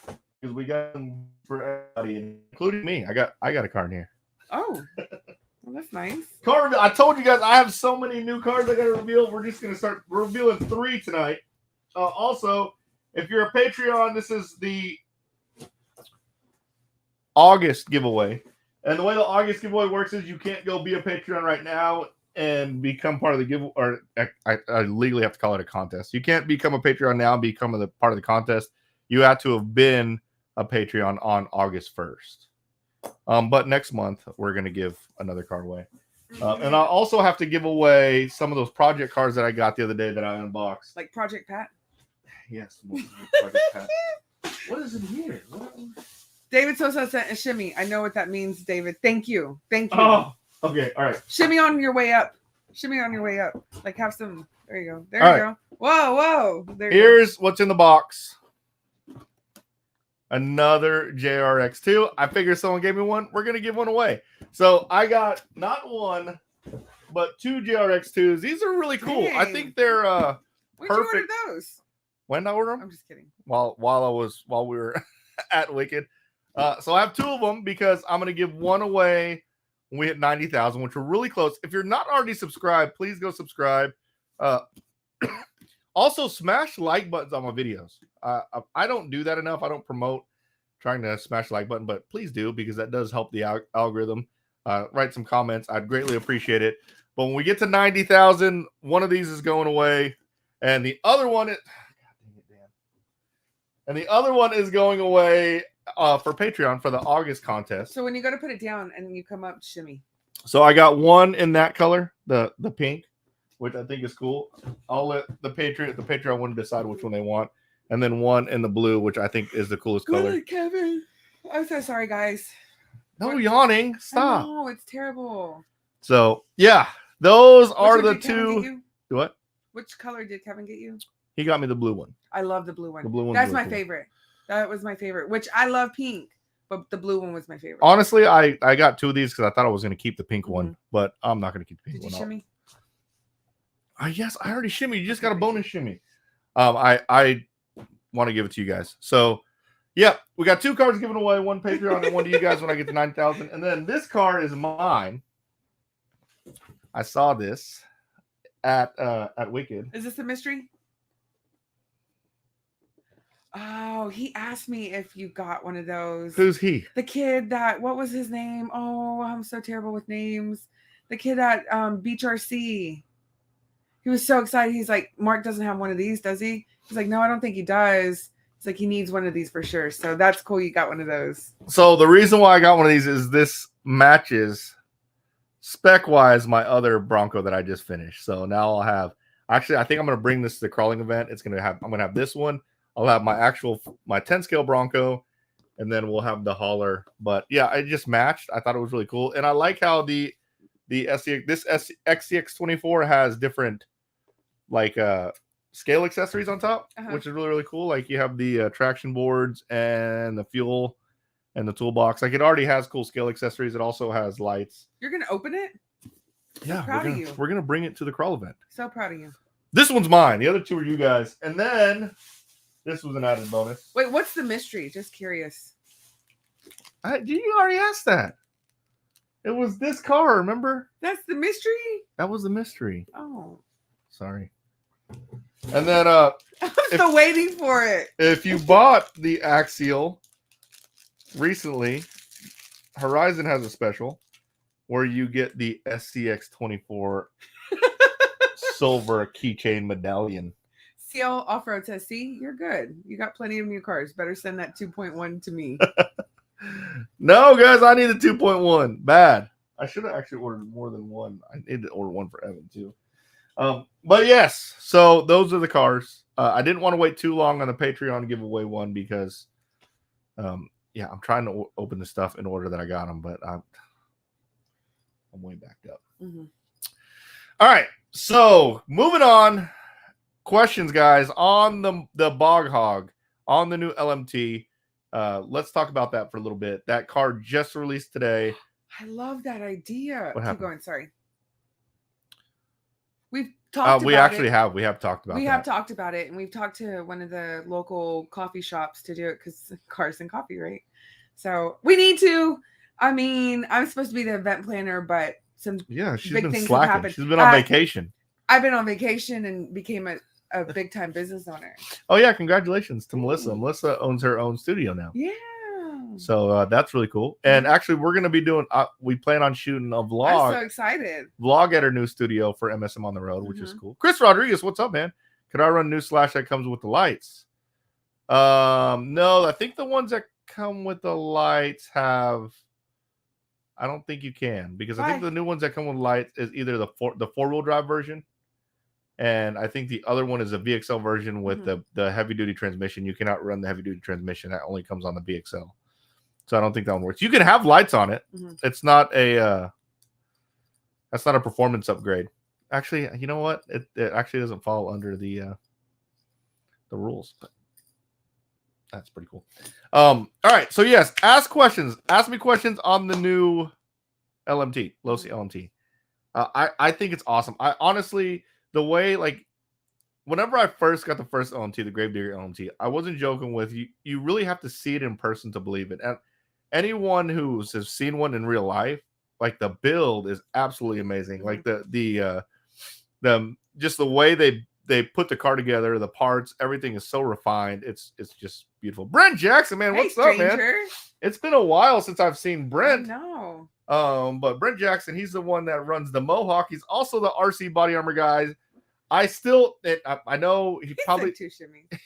A: because we got them for everybody, including me. I got a card here.
B: Oh, well, that's nice.
A: Card. I told you guys I have so many new cards I got to reveal. We're just gonna start revealing 3 tonight. Also, if you're a Patreon, this is the August giveaway, and the way the August giveaway works is you can't go be a Patreon right now and become part of the giveaway, or I legally have to call it a contest. You can't become a Patreon now and become part of the contest. You have to have been a Patreon on August 1st. But next month, we're going to give another card away. And I also have to give away some of those project cards that I got the other day that I unboxed.
B: Like Project Pat?
A: Yes. Project Pat. What is in here?
B: David Sosa sent a shimmy. I know what that means, David. Thank you.
A: Oh. Okay, all right.
B: Shimmy on your way up. Like have some. There you go. There you go. Whoa.
A: Here's what's in the box. Another JRX2. I figured someone gave me one. We're gonna give one away. So I got not one, but 2 JRX2s. These are really cool.
B: Dang.
A: I think they're
B: Where'd
A: perfect.
B: you order those?
A: When did I order them?
B: I'm just kidding.
A: While we were at Wicked. So I have 2 of them because I'm gonna give one away when we hit 90,000, which we're really close. If you're not already subscribed, please go subscribe. Also, smash like buttons on my videos. I don't do that enough. I don't promote trying to smash the like button, but please do, because that does help the algorithm. Write some comments. I'd greatly appreciate it. But when we get to 90,000, one of these is going away, and the other one is, going away for Patreon for the August contest.
B: So when you go to put it down and you come up, shimmy.
A: So I got one in that color, the pink, which I think is cool. I'll let the Patreon one decide which one they want, and then one in the blue, which I think is the coolest color.
B: Good, Kevin. I'm so sorry, guys.
A: No yawning. Stop.
B: No, it's terrible.
A: So yeah, those are the two. What?
B: Which color did Kevin get you?
A: He got me the blue one.
B: I love the blue one.
A: The blue one.
B: That's my favorite. That was my favorite. Which I love pink, but the blue one was my favorite.
A: Honestly, I got two of these because I thought I was going to keep the pink one, but I'm not going to keep the pink one.
B: Did you shimmy?
A: Yes, I already shimmy. You just got a bonus shimmy. I want to give it to you guys. So, yeah, we got 2 cards given away, one Patreon and one to you guys when I get to 9,000. And then this card is mine. I saw this at Wicked.
B: Is this a mystery? Oh, he asked me if you got one of those.
A: Who's he?
B: The kid that, what was his name? Oh, I'm so terrible with names. The kid at Beach RC. He was so excited. He's like, Mark doesn't have one of these, does he? He's like, no, I don't think he does. He's like, he needs one of these for sure. So that's cool. You got one of those.
A: So the reason why I got one of these is this matches spec-wise my other Bronco that I just finished. So now I'll have, actually, I think I'm going to bring this to the crawling event. I'm going to have this one. I'll have my 10 scale Bronco, and then we'll have the hauler. But yeah, I just matched. I thought it was really cool. And I like how the XCX24 has different scale accessories on top, which is really, really cool. Like you have the traction boards and the fuel and the toolbox. Like it already has cool scale accessories. It also has lights.
B: You're going to open it?
A: Yeah, we're gonna bring it to the crawl event.
B: So proud of you.
A: This one's mine. The other 2 are you guys. And then this was an added bonus.
B: Wait, what's the mystery? Just curious.
A: You already asked that. It was this car, remember?
B: That's the mystery?
A: That was the mystery.
B: Oh.
A: Sorry. And then
B: I'm still waiting for it.
A: If you bought the Axial recently, Horizon has a special where you get the SCX24 silver keychain medallion.
B: CL Off-Road says, see, you're good. You got plenty of new cars. Better send that 2.1 to me.
A: No, guys, I need a 2.1. Bad. I should have actually ordered more than one. I need to order one for Evan, too. But yes, so those are the cars. I didn't want to wait too long on the Patreon giveaway one because, I'm trying to open the stuff in order that I got them, but I'm way backed up.
B: Mm-hmm.
A: All right, so moving on. Questions, guys, on the Bog Hog, on the new LMT. Let's talk about that for a little bit. That car just released today.
B: I love that idea.
A: What happened?
B: Keep going. Sorry. We've talked
A: we
B: about
A: actually
B: it.
A: have. We have talked about it.
B: We have talked about it, and we've talked to one of the local coffee shops to do it because cars and coffee, right? So we need to. I mean, I'm supposed to be the event planner, but she's
A: been slacking. She's been on vacation.
B: I've been on vacation and became a big time business owner.
A: Oh yeah, congratulations to Melissa. Melissa owns her own studio now.
B: Yeah.
A: So that's really cool. And actually, we're going to be doing. We plan on shooting a vlog.
B: I'm so excited.
A: Vlog at her new studio for MSM on the road, which is cool. Chris Rodriguez, what's up, man? Could I run new slash that comes with the lights? No, I think the ones that come with the lights have. I don't think you can because I think the new ones that come with lights is either the 4-wheel drive version, and I think the other one is a VXL version with the heavy duty transmission. You cannot run the heavy duty transmission; that only comes on the VXL. So I don't think that one works. You can have lights on it. It's not a that's not a performance upgrade. Actually, you know what? It actually doesn't fall under the rules, but that's pretty cool. All right. So yes, ask questions. Ask me questions on the new LMT, Losi LMT. I think it's awesome. I honestly, the way whenever I first got the first LMT, the Gravedigger LMT, I wasn't joking with you. You really have to see it in person to believe it. And anyone who has seen one in real life, like the build is absolutely amazing. Like the just the way they put the car together, the parts, everything is so refined. It's just beautiful. Brent Jackson, man, what's up, man? It's been a while since I've seen Brent.
B: No.
A: But Brent Jackson, he's the one that runs the Mohawk. He's also the RC body armor guy. I know he probably
B: said 2 shimmies.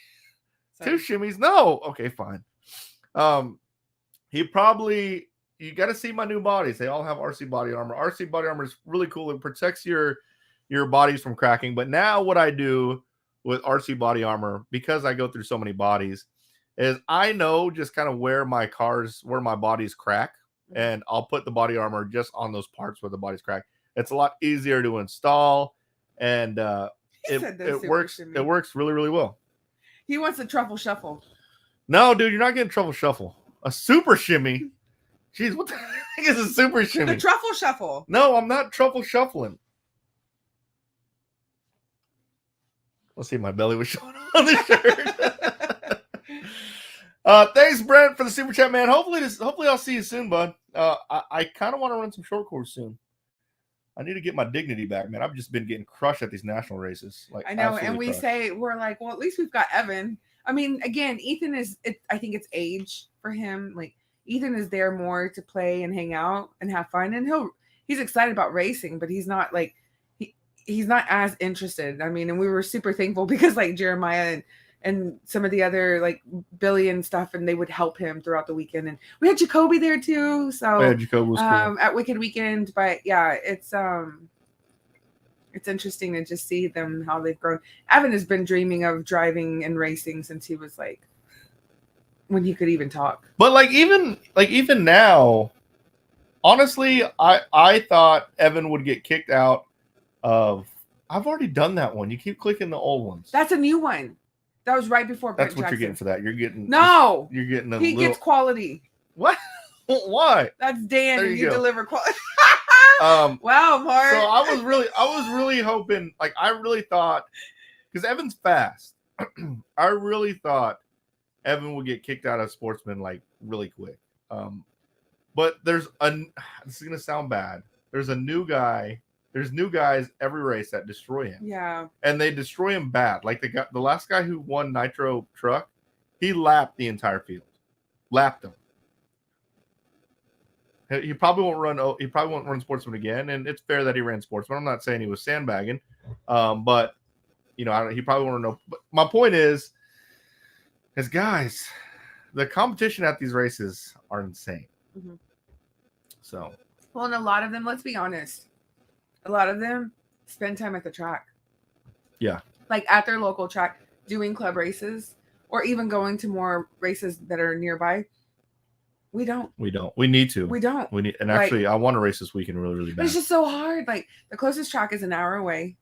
A: 2 shimmies. No, okay, fine. You got to see my new bodies. They all have RC body armor. RC body armor is really cool. It protects your bodies from cracking. But now what I do with RC body armor, because I go through so many bodies, is I know just kind of where my bodies crack, and I'll put the body armor just on those parts where the bodies crack. It's a lot easier to install, and it works. Shimmy. It works really, really well.
B: He wants a truffle shuffle.
A: No, dude, you're not getting truffle shuffle. A super shimmy. Jeez, what the heck is a super shimmy?
B: The truffle shuffle.
A: No, I'm not truffle shuffling. Let's see, my belly was showing on the shirt. Thanks, Brent, for the super chat, man. Hopefully I'll see you soon, bud. I kind of want to run some short course soon. I need to get my dignity back, man. I've just been getting crushed at these national races. Like,
B: I know, and we're like, well, at least we've got Evan. I mean, again, Ethan I think it's age for him. Like, Ethan is there more to play and hang out and have fun, and he's excited about racing, but he's not like he's not as interested. I mean, and we were super thankful because like Jeremiah and some of the other like Billy and stuff, and they would help him throughout the weekend. And we had Jacoby there too. So
A: Jacoby was cool.
B: At Wicked Weekend. But yeah, it's interesting to just see them, how they've grown. Evan has been dreaming of driving and racing since he was like when he could even talk.
A: But even now, honestly, I thought Evan would get kicked out of. I've already done that one. You keep clicking the old ones.
B: That's a new one. That was right before Brent Jackson.
A: That's what you're getting for that. You're getting
B: You're getting
A: he
B: gets quality.
A: What? Why?
B: That's Dan, and you deliver quality. Wow, Mark.
A: So I was really hoping, like, I really thought, because Evan's fast. I really thought Evan would get kicked out of Sportsman like really quick. But this is gonna sound bad. There's new guys every race that destroy him.
B: Yeah.
A: And they destroy him bad. Like the last guy who won Nitro Truck, he lapped the entire field. Lapped him. He probably won't run Sportsman again, and it's fair that he ran Sportsman. I'm not saying he was sandbagging. But he probably won't know. But my point is guys, the competition at these races are insane.
B: Mm-hmm.
A: So,
B: well, and a lot of them, let's be honest, a lot of them spend time at the track.
A: Yeah.
B: Like at their local track, doing club races, or even going to more races that are nearby. We don't. We need to. We don't.
A: And actually, I want to race this weekend really, really bad.
B: It's just so hard. Like the closest track is an hour away,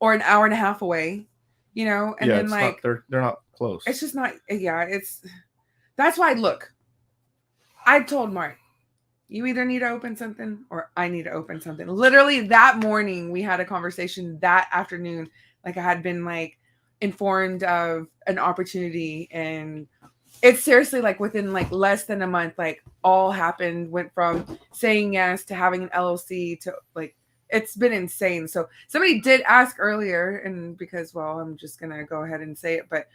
B: or an hour and a half away. And then like
A: they're not close.
B: It's just not. Yeah, that's why. Look, I told Mark, you either need to open something or I need to open something. Literally that morning, we had a conversation. That afternoon, like I had been like informed of an opportunity, and it's seriously like within like less than a month, like all happened, went from saying yes to having an LLC to like, it's been insane. So somebody did ask earlier, and because, well, I'm just going to go ahead and say it, but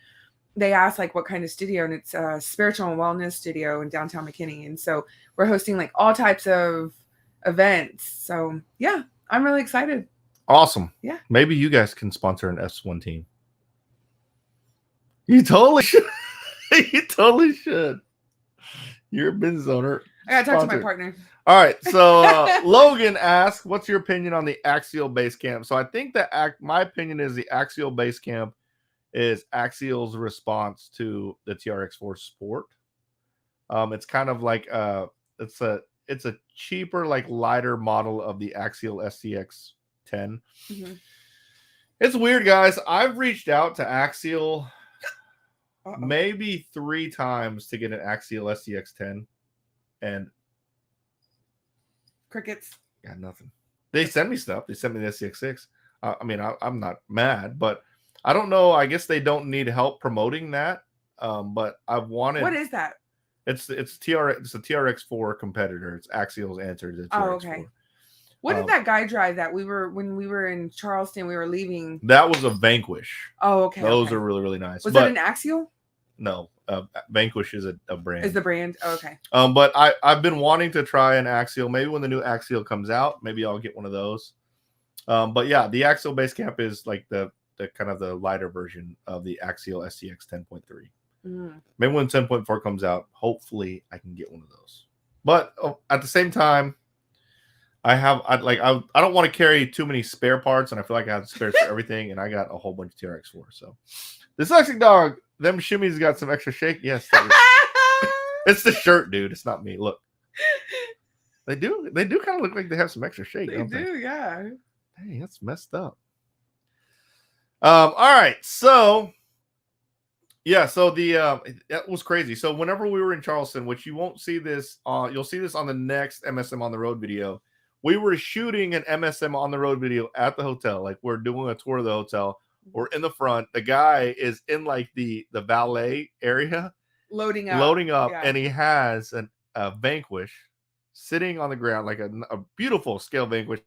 B: they asked like what kind of studio, and it's a spiritual and wellness studio in downtown McKinney. And so we're hosting like all types of events. So yeah, I'm really excited.
A: Awesome.
B: Yeah.
A: Maybe you guys can sponsor an S1 team. You totally should. You totally should. You're a business owner.
B: I gotta talk to my partner.
A: All right. So Logan asked, "What's your opinion on the Axial base camp?" So I think that my opinion is the Axial base camp is Axial's response to the TRX4 Sport. It's kind of like it's a cheaper, like lighter model of the Axial SCX 10. Mm-hmm. It's weird, guys. I've reached out to Axial. Maybe 3 times to get an Axial SCX 10, and
B: crickets.
A: Got nothing. They send me stuff. They sent me the SCX 6. I mean, I'm not mad, but I don't know. I guess they don't need help promoting that. But I've wanted.
B: What is that?
A: It's TRX. It's a TRX4 competitor. It's Axial's answer to TRX4.
B: Oh, okay. What did that guy drive that when we were in Charleston, we were leaving?
A: That was a Vanquish.
B: Oh, okay.
A: Those are really, really nice.
B: Was that an Axial?
A: No, Vanquish is a brand.
B: Is the brand? Oh, okay.
A: But I've been wanting to try an Axial. Maybe when the new Axial comes out, maybe I'll get one of those. But yeah, the Axial base camp is like the kind of the lighter version of the Axial STX 10.3. Maybe when 10.4 comes out, hopefully I can get one of those. But at the same time, I don't want to carry too many spare parts, and I feel like I have spares for everything, and I got a whole bunch of TRX4. So this Lexing dog, them shimmies got some extra shake. Yes, it's the shirt, dude. It's not me. Look, they do kind of look like they have some extra shake.
B: They do, yeah.
A: Hey, that's messed up. All right, so yeah, so that was crazy. So whenever we were in Charleston, which you won't see this, you'll see this on the next MSM on the road video. We were shooting an MSM on the road video at the hotel. Like we're doing a tour of the hotel. We're in the front. The guy is in like the valet area,
B: loading up,
A: yeah. And he has a Vanquish sitting on the ground, like a beautiful scale Vanquish,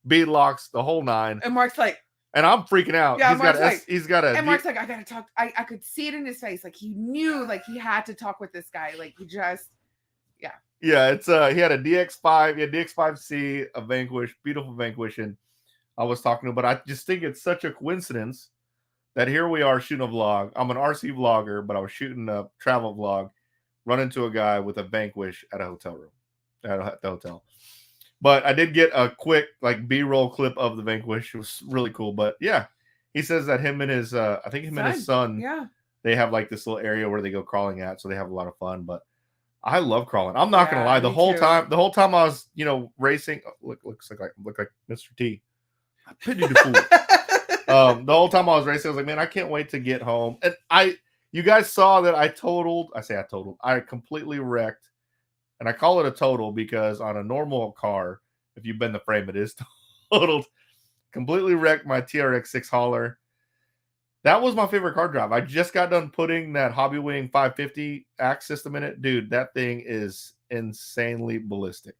A: bead locks, the whole nine.
B: And Mark's like,
A: and I'm freaking out.
B: Yeah,
A: he's got a.
B: And Mark's like, I gotta talk. I could see it in his face. Like he knew, like he had to talk with this guy. Like he just, yeah.
A: Yeah, it's he had a DX5, he had DX5C, a Vanquish, beautiful Vanquish, and I was talking to him, but I just think it's such a coincidence that here we are shooting a vlog. I'm an RC vlogger, but I was shooting a travel vlog, run into a guy with a Vanquish at a hotel room, at the hotel. But I did get a quick like B-roll clip of the Vanquish. It was really cool. But yeah, he says that him and his and his son,
B: yeah,
A: they have like this little area where they go crawling at, so they have a lot of fun. But I love crawling. I'm not gonna lie. The whole time I was, racing, looks like Mr. T. I pity the fool. The whole time I was racing, I was like, man, I can't wait to get home. And you guys saw that I completely wrecked. And I call it a total because on a normal car, if you bend the frame, it is totaled. Completely wrecked my TRX 6 hauler. That was my favorite car drive. I just got done putting that Hobby Wing 550 axe system in it. Dude, that thing is insanely ballistic.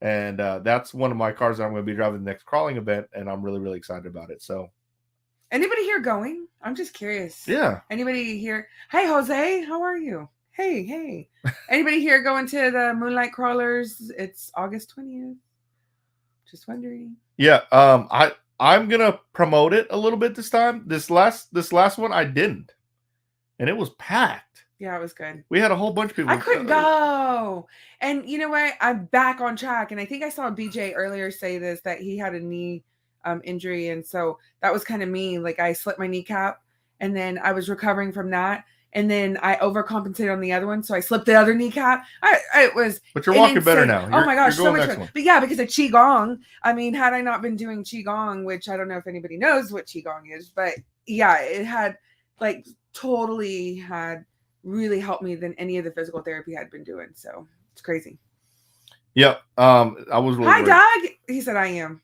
A: And that's one of my cars that I'm going to be driving the next crawling event, and I'm really, really excited about it. So,
B: anybody here going? I'm just curious.
A: Yeah.
B: Anybody here? Hey, Jose, how are you? Hey. Anybody here going to the Moonlight Crawlers? It's August 20th. Just wondering.
A: Yeah. I'm gonna promote it a little bit this time. This last one I didn't, and it was packed.
B: Yeah, it was good.
A: We had a whole bunch of people.
B: I couldn't go, and you know what? I'm back on track, and I think I saw BJ earlier say this, that he had a knee injury, and so that was kind of me. Like I slipped my kneecap, and then I was recovering from that. And then I overcompensated on the other one, so I slipped the other kneecap.
A: But you're walking better now.
B: Oh my gosh, so much better. But yeah, because of Qigong. I mean, had I not been doing Qigong, which I don't know if anybody knows what Qigong is, but yeah, it had really helped me than any of the physical therapy I'd been doing. So it's crazy.
A: Yep. I was really
B: Hi, Doug. He said I am.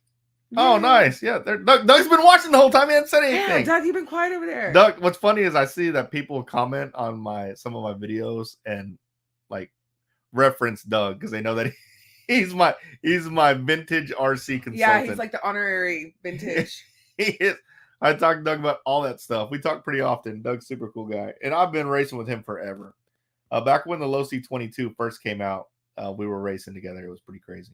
A: Oh, yeah. Nice. Yeah. Doug's been watching the whole time. He hasn't said anything.
B: Yeah, Doug, you've been quiet over there.
A: Doug, what's funny is I see that people comment on some of my videos and like reference Doug because they know that he's my vintage RC consultant.
B: Yeah, he's like the honorary vintage.
A: He is. I talk to Doug about all that stuff. We talk pretty often. Doug's a super cool guy. And I've been racing with him forever. Back when the Low C22 first came out, we were racing together. It was pretty crazy.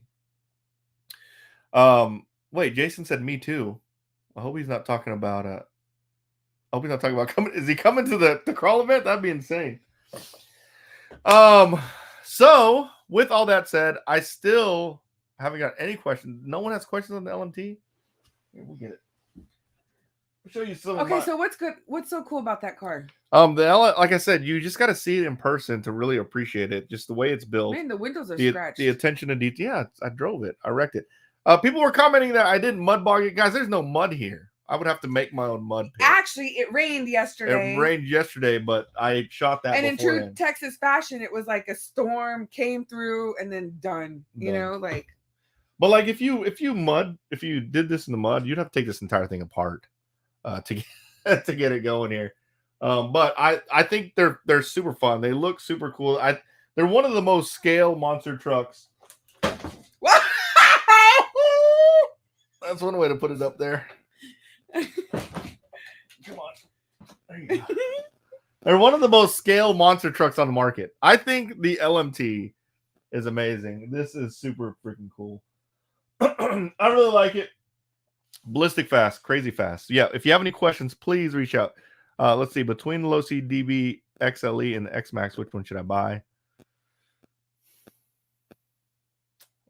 A: Wait, Jason said me too. I hope he's not talking about coming. Is he coming to the crawl event? That'd be insane. So with all that said, I still haven't got any questions. No one has questions on the LMT? Here, we'll get it. I'll show you some.
B: Okay, so what's good? What's so cool about that car?
A: Like I said, you just got to see it in person to really appreciate it. Just the way it's built.
B: Man, the windows are scratched.
A: The attention to detail. Yeah, I drove it. I wrecked it. People were commenting that I didn't mud bog it. Guys, there's no mud here. I would have to make my own mud pit.
B: Actually, it rained yesterday.
A: It rained yesterday, but I shot that.
B: And in true Texas fashion, it was like a storm came through and then done. You know, like.
A: But like if you did this in the mud, you'd have to take this entire thing apart to get it going here. But I think they're super fun. They look super cool. They're one of the most scale monster trucks. That's one way to put it up there. Come on. There you go. They're one of the most scaled monster trucks on the market. I think the LMT is amazing. This is super freaking cool. I really like it. Ballistic fast, crazy fast. Yeah, if you have any questions, please reach out. Let's see. Between the Losi DB XLE and the X-Max, which one should I buy?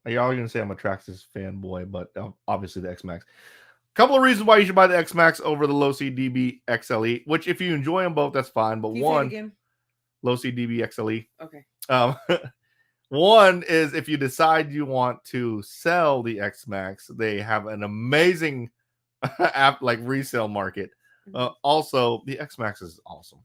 A: Y'all are going to say I'm a Traxxas fanboy, but obviously the X-Max. Couple of reasons why you should buy the X-Max over the Losi DB XLE, which if you enjoy them both, that's fine. But one, Losi DB XLE.
B: Okay.
A: One is if you decide you want to sell the X-Max, they have an amazing app like resale market. Also, the X-Max is awesome.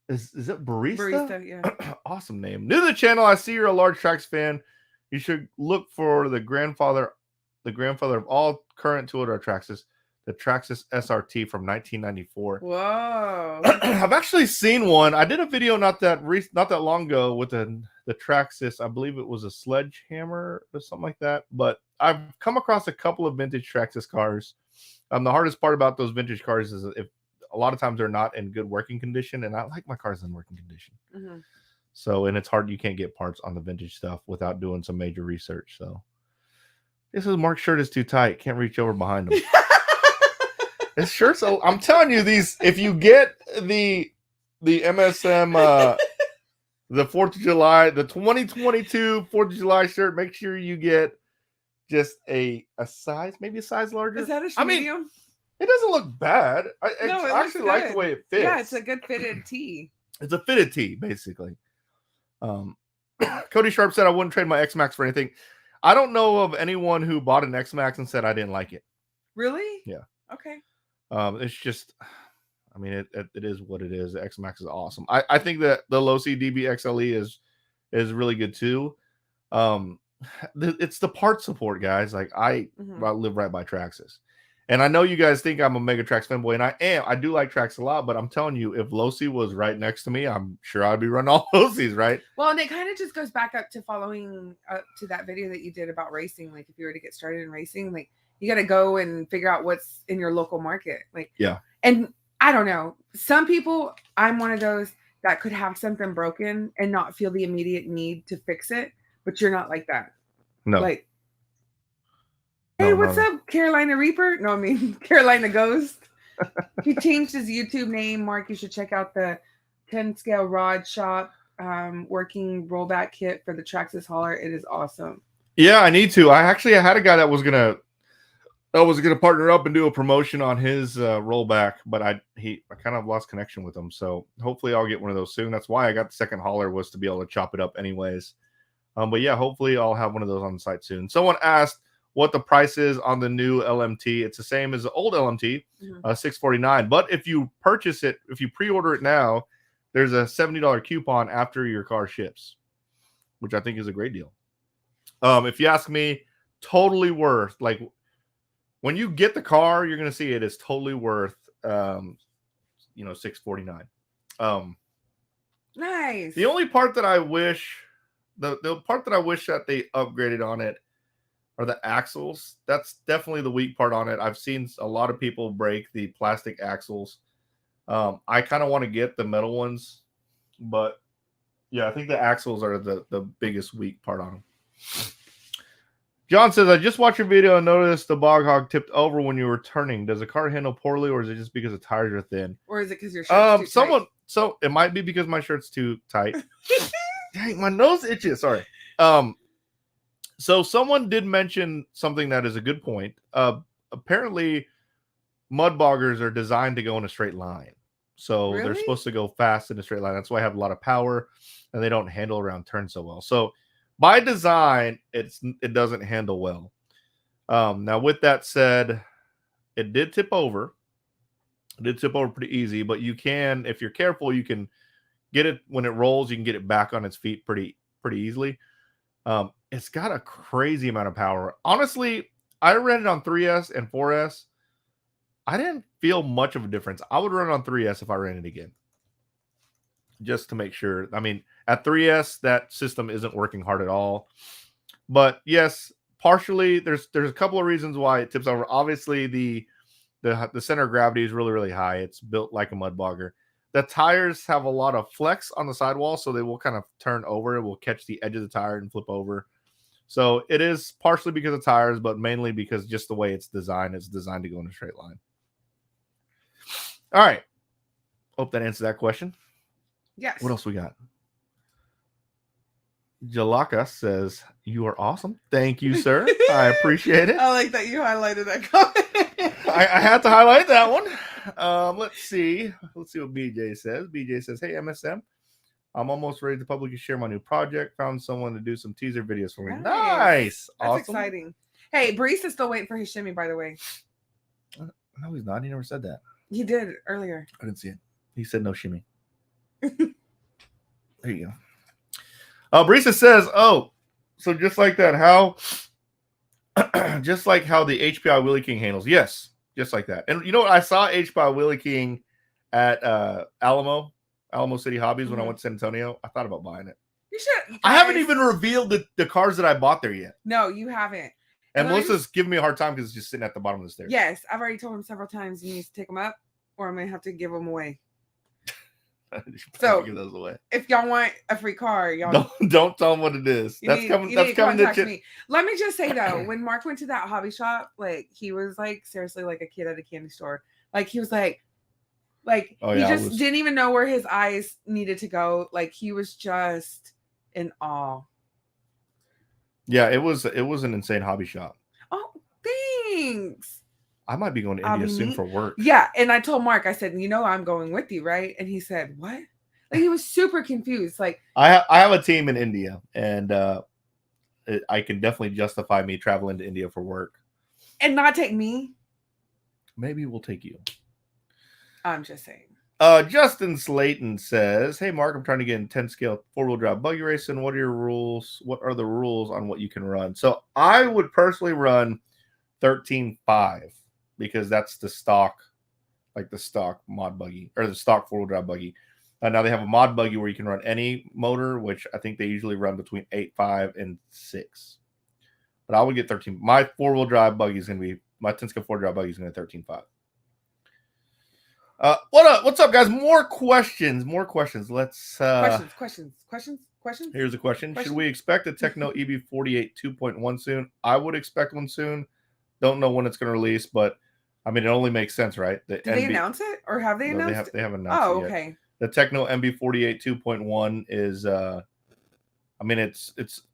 A: Is it Barista?
B: Barista, yeah.
A: Awesome name. New to the channel, I see you're a large Trax fan. You should look for the grandfather of all current two-wheeler Traxxas, the Traxxas SRT from 1994.
B: Whoa!
A: I've actually seen one. I did a video not that long ago with the Traxxas. I believe it was a Sledgehammer or something like that. But I've come across a couple of vintage Traxxas cars. The hardest part about those vintage cars is if a lot of times they're not in good working condition, and I like my cars in working condition.
B: Mm-hmm.
A: So, and it's hard. You can't get parts on the vintage stuff without doing some major research. So, this is Mark's shirt is too tight. Can't reach over behind him. This shirt. So I'm telling you, these. If you get the MSM, the 4th of July, the 2022 4th of July shirt, make sure you get just a size, maybe a size larger.
B: Is that a medium?
A: It doesn't look bad. I actually like the way it fits.
B: Yeah, it's a good fitted tee.
A: It's a fitted tee, basically. Cody Sharp said I wouldn't trade my X-Max for anything. I don't know of anyone who bought an X-Max and said I didn't like it.
B: Really?
A: Yeah.
B: Okay.
A: It's just, I mean, it is what it is. The X-Max is awesome. I think that the Losi DB XLE is really good too. It's the part support, guys. Like I live right by Traxxas. And I know you guys think I'm a mega Trax fanboy, and I am. I do like Trax a lot, but I'm telling you, if Losi was right next to me, I'm sure I'd be running all Losis, right?
B: Well, and it kind of just goes back up to following up to that video that you did about racing. Like, if you were to get started in racing, like, you got to go and figure out what's in your local market. Like,
A: yeah.
B: And I don't know. Some people, I'm one of those that could have something broken and not feel the immediate need to fix it, but you're not like that.
A: No.
B: Like, hey, what's up, Carolina Reaper? No, I mean, Carolina Ghost. He changed his YouTube name. Mark, you should check out the 10-scale rod shop working rollback kit for the Traxxas hauler. It is awesome.
A: Yeah, I need to. I had a guy that was gonna partner up and do a promotion on his rollback, but I kind of lost connection with him. So hopefully I'll get one of those soon. That's why I got the second hauler, was to be able to chop it up anyways. But yeah, hopefully I'll have one of those on the site soon. Someone asked what the price is on the new LMT. It's the same as the old LMT, $649. But if you purchase it, if you pre-order it now, there's a $70 coupon after your car ships, which I think is a great deal. If you ask me, totally worth. Like, when you get the car, you're going to see it is totally worth, $649.
B: Nice.
A: The only part that I wish, the part that I wish that they upgraded on it are the axles. That's definitely the weak part on it. I've seen a lot of people break the plastic axles. I kind of want to get the metal ones, but yeah, I think the axles are the biggest weak part on them. John says, I just watched your video and noticed the bog hog tipped over when you were turning. Does the car handle poorly, or is it just because the tires are thin?
B: Or is it because your shirt's too tight?
A: So it might be because my shirt's too tight. Dang, my nose itches. Sorry. So someone did mention something that is a good point. Apparently, mud boggers are designed to go in a straight line. So they're supposed to go fast in a straight line. That's why I have a lot of power, and they don't handle around turns so well. So by design, it doesn't handle well. Now, with that said, it did tip over. It did tip over pretty easy, but you can, if you're careful, you can get it when it rolls. You can get it back on its feet pretty easily. It's got a crazy amount of power. Honestly, I ran it on 3S and 4S. I didn't feel much of a difference. I would run it on 3S if I ran it again, just to make sure. I mean, at 3S, that system isn't working hard at all. But yes, partially there's a couple of reasons why it tips over. Obviously, the center of gravity is really, really high. It's built like a mud bogger. The tires have a lot of flex on the sidewall, so they will kind of turn over. It will catch the edge of the tire and flip over. So it is partially because of tires, but mainly because just the way it's designed to go in a straight line. All right. Hope that answers that question.
B: Yes.
A: What else we got? Jalaka says, "You are awesome." Thank you, sir. I appreciate it.
B: I like that you highlighted that comment.
A: I had to highlight that one. Let's see. Let's see what BJ says. BJ says, "Hey, MSM. I'm almost ready to publicly share my new project. Found someone to do some teaser videos for me." Nice.
B: That's
A: awesome.
B: exciting. Hey, Brees is still waiting for his shimmy, by the way.
A: No, he's not. He never said that.
B: He did earlier.
A: I didn't see it. He said no shimmy. There you go. Brisa says, "Oh, so just like that, how just like how the HPI Willie King handles." Yes, just like that. And you know what? I saw HPI Willie King at Alamo City Hobbies when I went to San Antonio. I thought about buying it.
B: You should. Guys.
A: I haven't even revealed the cars that I bought there yet.
B: No, you haven't.
A: And Melissa's giving me a hard time because it's just sitting at the bottom of the stairs.
B: Yes, I've already told him several times he needs to take them up, or I'm gonna have to give them away. So
A: give those away.
B: If y'all want a free car, y'all
A: don't tell them what it is. That's coming to
B: me. Let me just say though, when Mark went to that hobby shop, like he was like seriously like a kid at a candy store. Like he was like he just didn't even know where his eyes needed to go. Like he was just in awe.
A: Yeah, it was an insane hobby shop.
B: Oh, thanks.
A: I might be going to India soon for work.
B: Yeah, and I told Mark, I said, I'm going with you, right? And he said, what? Like he was super confused. Like
A: I have a team in India, and I can definitely justify me traveling to India for work.
B: And not take me?
A: Maybe we'll take you.
B: I'm just saying.
A: Justin Slayton says, "Hey Mark, I'm trying to get in 10 scale 4-wheel drive buggy racing. What are your rules? What are the rules on what you can run?" So I would personally run 13.5 because that's the stock, like the stock mod buggy or the stock 4-wheel drive buggy. Now they have a mod buggy where you can run any motor, which I think they usually run between 8.5 and 6. But I would get 13. My 4-wheel drive buggy is going to be my 10 scale 4-wheel drive buggy is going to be 13.5. What's up, guys? More questions. Let's
B: questions.
A: Here's a question. Should we expect a Techno EB48 2.1 soon? I would expect one soon. Don't know when it's going to release, but I mean, it only makes sense, right?
B: Did they announce it, or have they announced it?
A: They haven't announced it yet.
B: Okay.
A: The Techno MB48 2.1 is, I mean, it's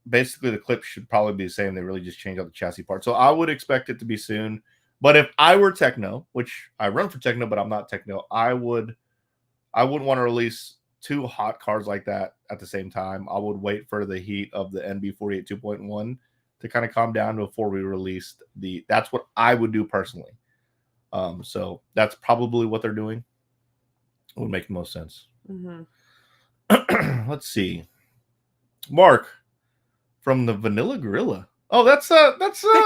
A: basically the clip should probably be the same. They really just changed out the chassis part. So I would expect it to be soon. But if I were Techno, which I run for Techno, but I'm not Techno, I wouldn't want to release two hot cars like that at the same time. I would wait for the heat of the NB48 2.1 to kind of calm down before we released that's what I would do personally. So that's probably what they're doing. It would make the most sense. Let's see. Mark from the Vanilla Gorilla. Oh, that's
B: the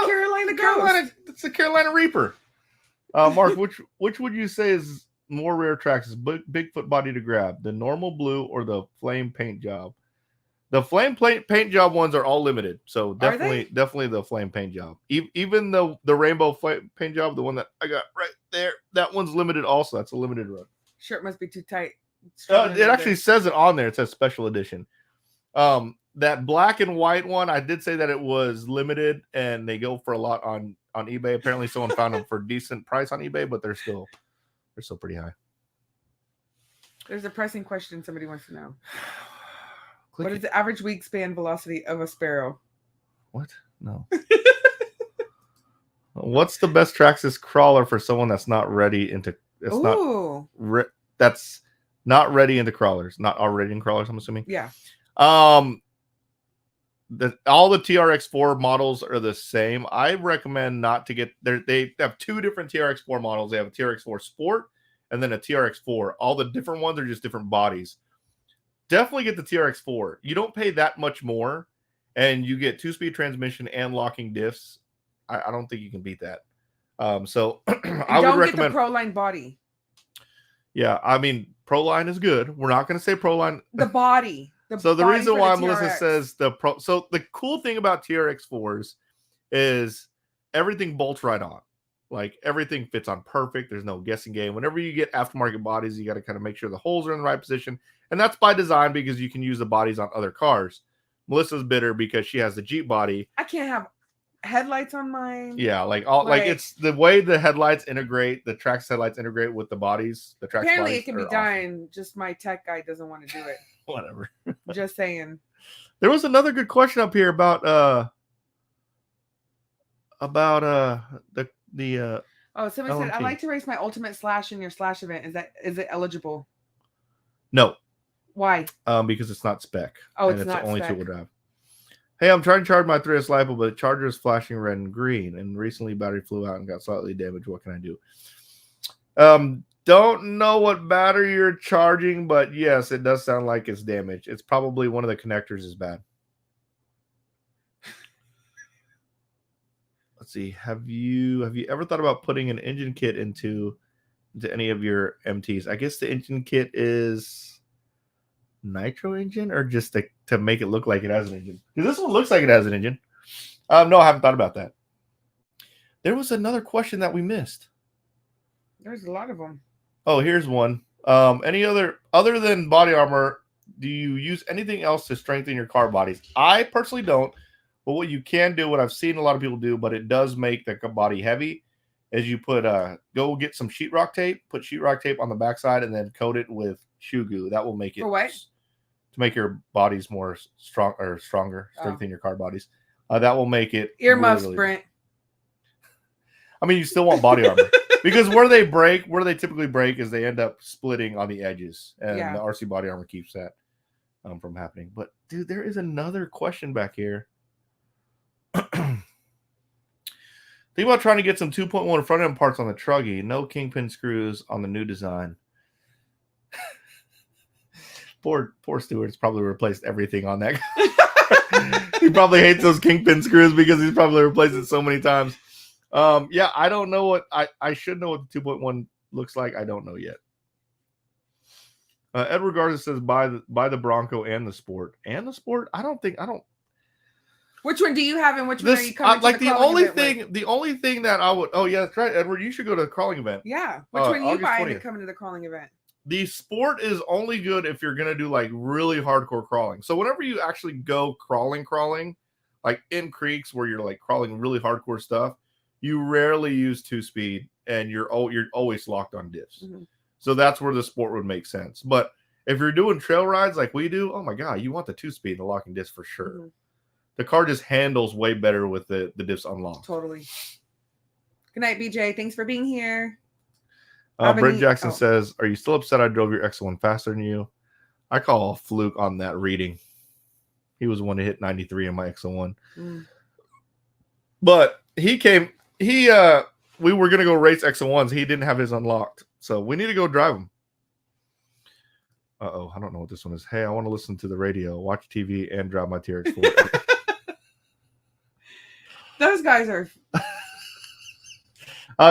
B: Carolina Ghost.
A: That's the Carolina Reaper. Mark, which would you say is more rare Traxxas, Bigfoot body to grab, the normal blue or the flame paint job? The flame paint job ones are all limited, so definitely the flame paint job. Even the rainbow flame paint job, the one that I got right there, that one's limited also. That's a limited run.
B: Shirt must be too tight.
A: It actually says it on there. It says special edition. That black and white one, I did say that it was limited, and they go for a lot on eBay. Apparently, someone found them for a decent price on eBay, but they're still pretty high.
B: There's a pressing question somebody wants to know. What is the average wingspan velocity of a Sparrow?
A: What? No. What's the best Traxxas crawler for someone that's not ready into? That's not ready into crawlers, not already in crawlers. I'm assuming.
B: Yeah.
A: All the TRX4 models are the same. I recommend not to get there. They have two different TRX4 models. They have a TRX4 Sport and then a TRX4. All the different ones are just different bodies. Definitely get the TRX4. You don't pay that much more, and you get 2-speed transmission and locking diffs. I don't think you can beat that. So I would recommend
B: get the Proline body.
A: Yeah, I mean, Proline is good. We're not going to say Proline.
B: The body.
A: So the reason why Melissa says so the cool thing about TRX4s is everything bolts right on. Like everything fits on perfect. There's no guessing game. Whenever you get aftermarket bodies, you got to kind of make sure the holes are in the right position. And that's by design because you can use the bodies on other cars. Melissa's bitter because she has the Jeep body.
B: I can't have headlights on mine.
A: Yeah, like it's the way the headlights integrate, the Traxxas headlights integrate with the bodies. The Traxxas
B: apparently
A: bodies
B: it can be done. Just my tech guy doesn't want to do it.
A: Whatever.
B: Just saying.
A: There was another good question up here about the
B: someone said I'd like to race my ultimate slash in your slash event. Is it eligible?
A: No.
B: Why?
A: Because it's not spec.
B: Oh,
A: and
B: it's not
A: only
B: spec.
A: 2-wheel drive. Hey, I'm trying to charge my 3S LiPo, but the charger is flashing red and green, and recently battery flew out and got slightly damaged. What can I do? Don't know what battery you're charging, but yes, it does sound like it's damaged. It's probably one of the connectors is bad. Let's see. Have you ever thought about putting an engine kit into any of your MTs? I guess the engine kit is nitro engine, or just to make it look like it has an engine, because this one looks like it has an engine. No, I haven't thought about that. There was another question that we missed.
B: There's a lot of them.
A: Oh, here's one. Any other than body armor, do you use anything else to strengthen your car bodies? I personally don't, but what you can do, what I've seen a lot of people do, but it does make the body heavy, is you put go get some sheetrock tape, put sheetrock tape on the backside, and then coat it with shoe goo. That will make it
B: for what?
A: To make your bodies more stronger, strengthen your car bodies. That will make it
B: earmuffs,
A: really,
B: Brent.
A: I mean, you still want body armor because where they typically break is they end up splitting on the edges, and the RC body armor keeps that from happening. But dude, there is another question back here. Think about trying to get some 2.1 front end parts on the Truggy. No kingpin screws on the new design. Poor Stewart's probably replaced everything on that. He probably hates those kingpin screws because he's probably replaced it so many times. Yeah, I don't know what I should know what the 2.1 looks like. I don't know yet. Edward Garza says buy the Bronco and the Sport. I don't.
B: Which one do you have, and which one are you coming to
A: the only thing that I would. Oh yeah, that's right, Edward. You should go to the crawling event.
B: Yeah. Which one you
A: August
B: buy
A: 20th.
B: to come to the crawling event?
A: The Sport is only good if you're gonna do like really hardcore crawling. So whenever you actually go crawling, like in creeks where you're like crawling really hardcore stuff, you rarely use 2-speed, and you're always locked on diffs.
B: Mm-hmm.
A: So that's where the Sport would make sense. But if you're doing trail rides like we do, oh my god, you want the 2-speed and the locking disc for sure. Mm-hmm. The car just handles way better with the diffs unlocked.
B: Totally. Good night, BJ. Thanks for being here.
A: Brent Jackson says, are you still upset I drove your X1 faster than you? I call a fluke on that reading. He was the one to hit 93 in my X1. Mm. But we were going to go race X1s. He didn't have his unlocked. So we need to go drive him. I don't know what this one is. Hey, I want to listen to the radio, watch TV, and drive my TRX4.
B: Those guys are...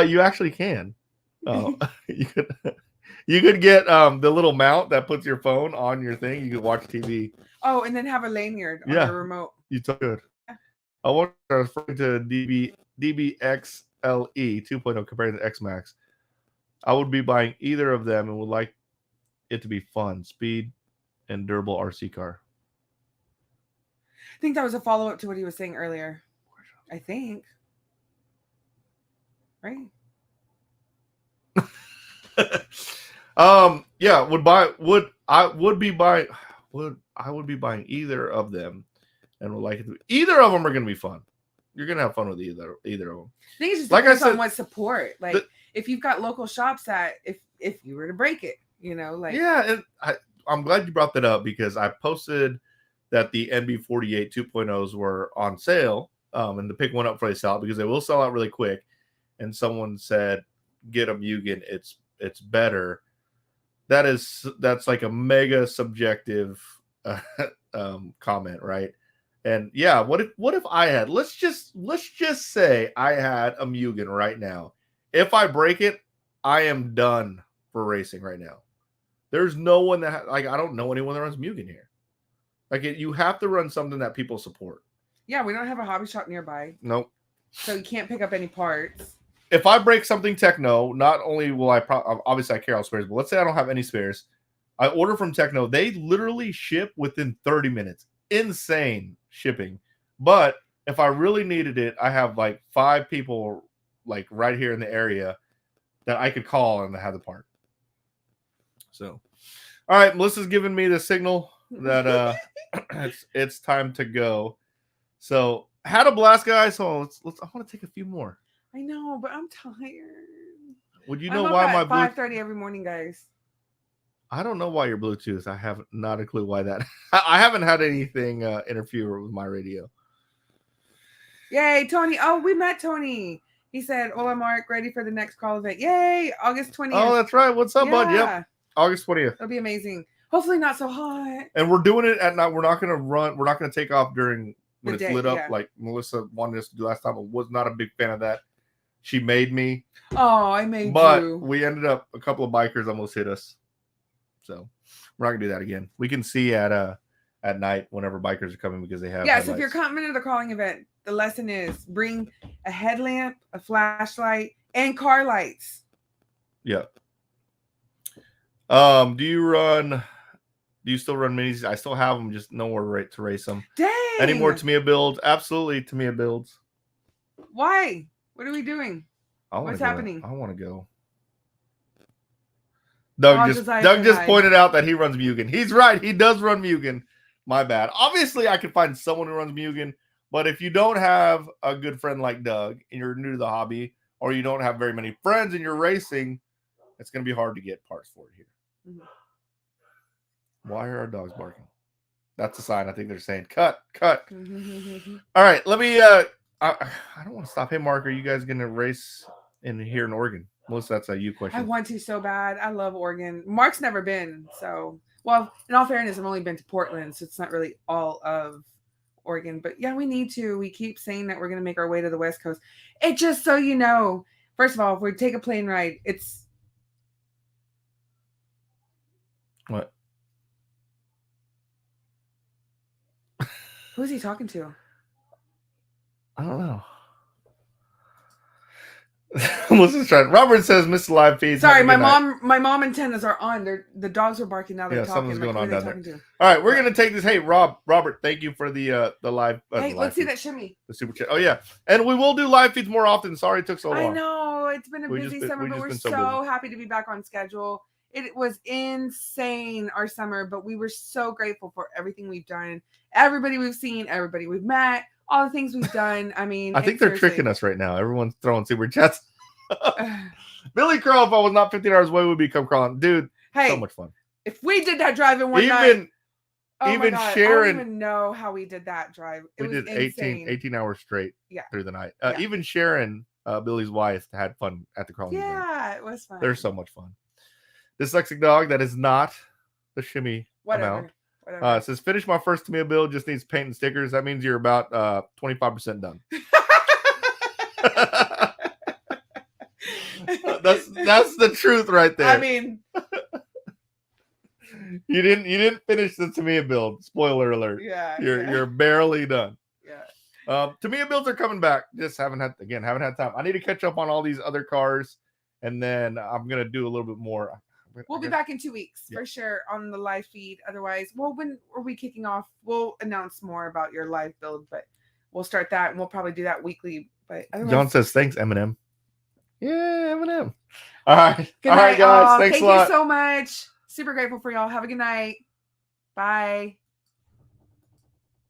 A: You actually can. You could get the little mount that puts your phone on your thing. You could watch TV.
B: Oh, and then have a lanyard on the remote.
A: You took it. I was referring to DBXLE 2.0 compared to X Max. I would be buying either of them and would like it to be fun, speed, and durable RC car.
B: I think that was a follow-up to what he was saying earlier. I think. Right?
A: Yeah, I would be buying either of them, and would like it to be, either of them are going to be fun. You're going to have fun with either of them.
B: I think it's just like on what support. Like if you've got local shops that if you were to break it,
A: yeah. And I'm glad you brought that up because I posted that the NB48 2.0s were on sale, and to pick one up before they sell out because they will sell out really quick. And someone said, "Get a Mugen. It's better." That's like a mega subjective comment, right? And yeah, what if I had let's just say I had a Mugen right now. If I break it, I am done for racing right now. There's no one that I don't know anyone that runs Mugen here. Like you have to run something that people support.
B: Yeah, we don't have a hobby shop nearby.
A: Nope.
B: So you can't pick up any parts.
A: If I break something Techno, not only will I obviously I carry all spares, but let's say I don't have any spares. I order from Techno. They literally ship within 30 minutes. Insane shipping. But if I really needed it, I have like 5 people like right here in the area that I could call and have the part. So, all right, Melissa's giving me the signal that it's time to go. So, had a blast, guys. So I want to take a few more.
B: I know, but I'm tired.
A: Would you know why my
B: 5:30 every morning, guys?
A: I don't know why your Bluetooth. I have not a clue why that. I haven't had anything interfere with my radio.
B: Yay, Tony! Oh, we met Tony. He said, "Hola, Mark. Ready for the next call event? Yay! August 20th.
A: Oh, that's right. What's up, bud? Yep. August 20th.
B: It'll be amazing. Hopefully, not so hot.
A: And we're doing it at night. We're not going to run. We're not going to take off during when it's lit up,
B: yeah.
A: like Melissa wanted us to do last time. I was not a big fan of that. She made me.
B: Oh, I made you.
A: But we ended up, a couple of bikers almost hit us. So we're not gonna do that again. We can see at night whenever bikers are coming because they have
B: headlights. So if you're coming to the calling event, the lesson is bring a headlamp, a flashlight, and car lights.
A: Yeah. Do you still run minis? I still have them, just nowhere to race them.
B: Dang.
A: Any more Tamiya builds? Absolutely Tamiya builds.
B: Why? What are we doing? What's happening?
A: I want to go. Doug just pointed out that he runs Mugen. He's right. He does run Mugen. My bad. Obviously, I could find someone who runs Mugen, but if you don't have a good friend like Doug and you're new to the hobby, or you don't have very many friends and you're racing, it's going to be hard to get parts for it here. Mm-hmm. Why are our dogs barking? That's a sign. I think they're saying, cut. All right, let me, I don't want to stop. Hey, Mark, are you guys going to race here in Oregon? Melissa, that's a you question.
B: I want to so bad. I love Oregon. Mark's never been, so well. In all fairness, I've only been to Portland, so it's not really all of Oregon. But yeah, we need to. We keep saying that we're going to make our way to the West Coast. It just so you know. First of all, if we take a plane ride, it's
A: what?
B: Who's he talking to?
A: I don't know. Melissa's trying. Robert says, "Miss the live feed."
B: Sorry, my mom antennas are on. The dogs are barking now. They're talking.
A: Something's going on down there. All right, we're gonna take this. Hey, Robert, thank you for the live.
B: Hey, let's see that shimmy.
A: The super chat. Oh yeah, and we will do live feeds more often. Sorry it took so long.
B: I know it's been a busy summer, but we're so happy to be back on schedule. It was insane our summer, but we were so grateful for everything we've done, everybody we've seen, everybody we've met. All the things we've done. I mean,
A: I think they're tricking us right now. Everyone's throwing super chats. Billy Crowe, if I was not 15 hours away, would become crawling. Dude,
B: hey,
A: so much fun.
B: If we did that drive in one night,
A: even Sharon,
B: I don't even know how we did that drive.
A: We did 18 hours straight through the night. Even Sharon, Billy's wife, had fun at the crawling.
B: Yeah, it was fun.
A: They're so much fun. Dyslexic dog, that is not the shimmy amount. It says, finish my first Tamiya build, just needs paint and stickers. That means you're about 25% done. That's the truth right there.
B: I mean,
A: you didn't finish the Tamiya build. Spoiler alert.
B: Yeah.
A: You're barely done.
B: Yeah.
A: Tamiya builds are coming back. Just haven't had time. I need to catch up on all these other cars, and then I'm gonna do a little bit more.
B: We'll be back in 2 weeks for sure on the live feed. Otherwise, well, when are we kicking off? We'll announce more about your live build, but we'll start that and we'll probably do that weekly. But
A: John says, thanks, Eminem. Yeah, Eminem. All right. All right, guys. Thanks a lot.
B: Thank you so much. Super grateful for y'all. Have a good night. Bye.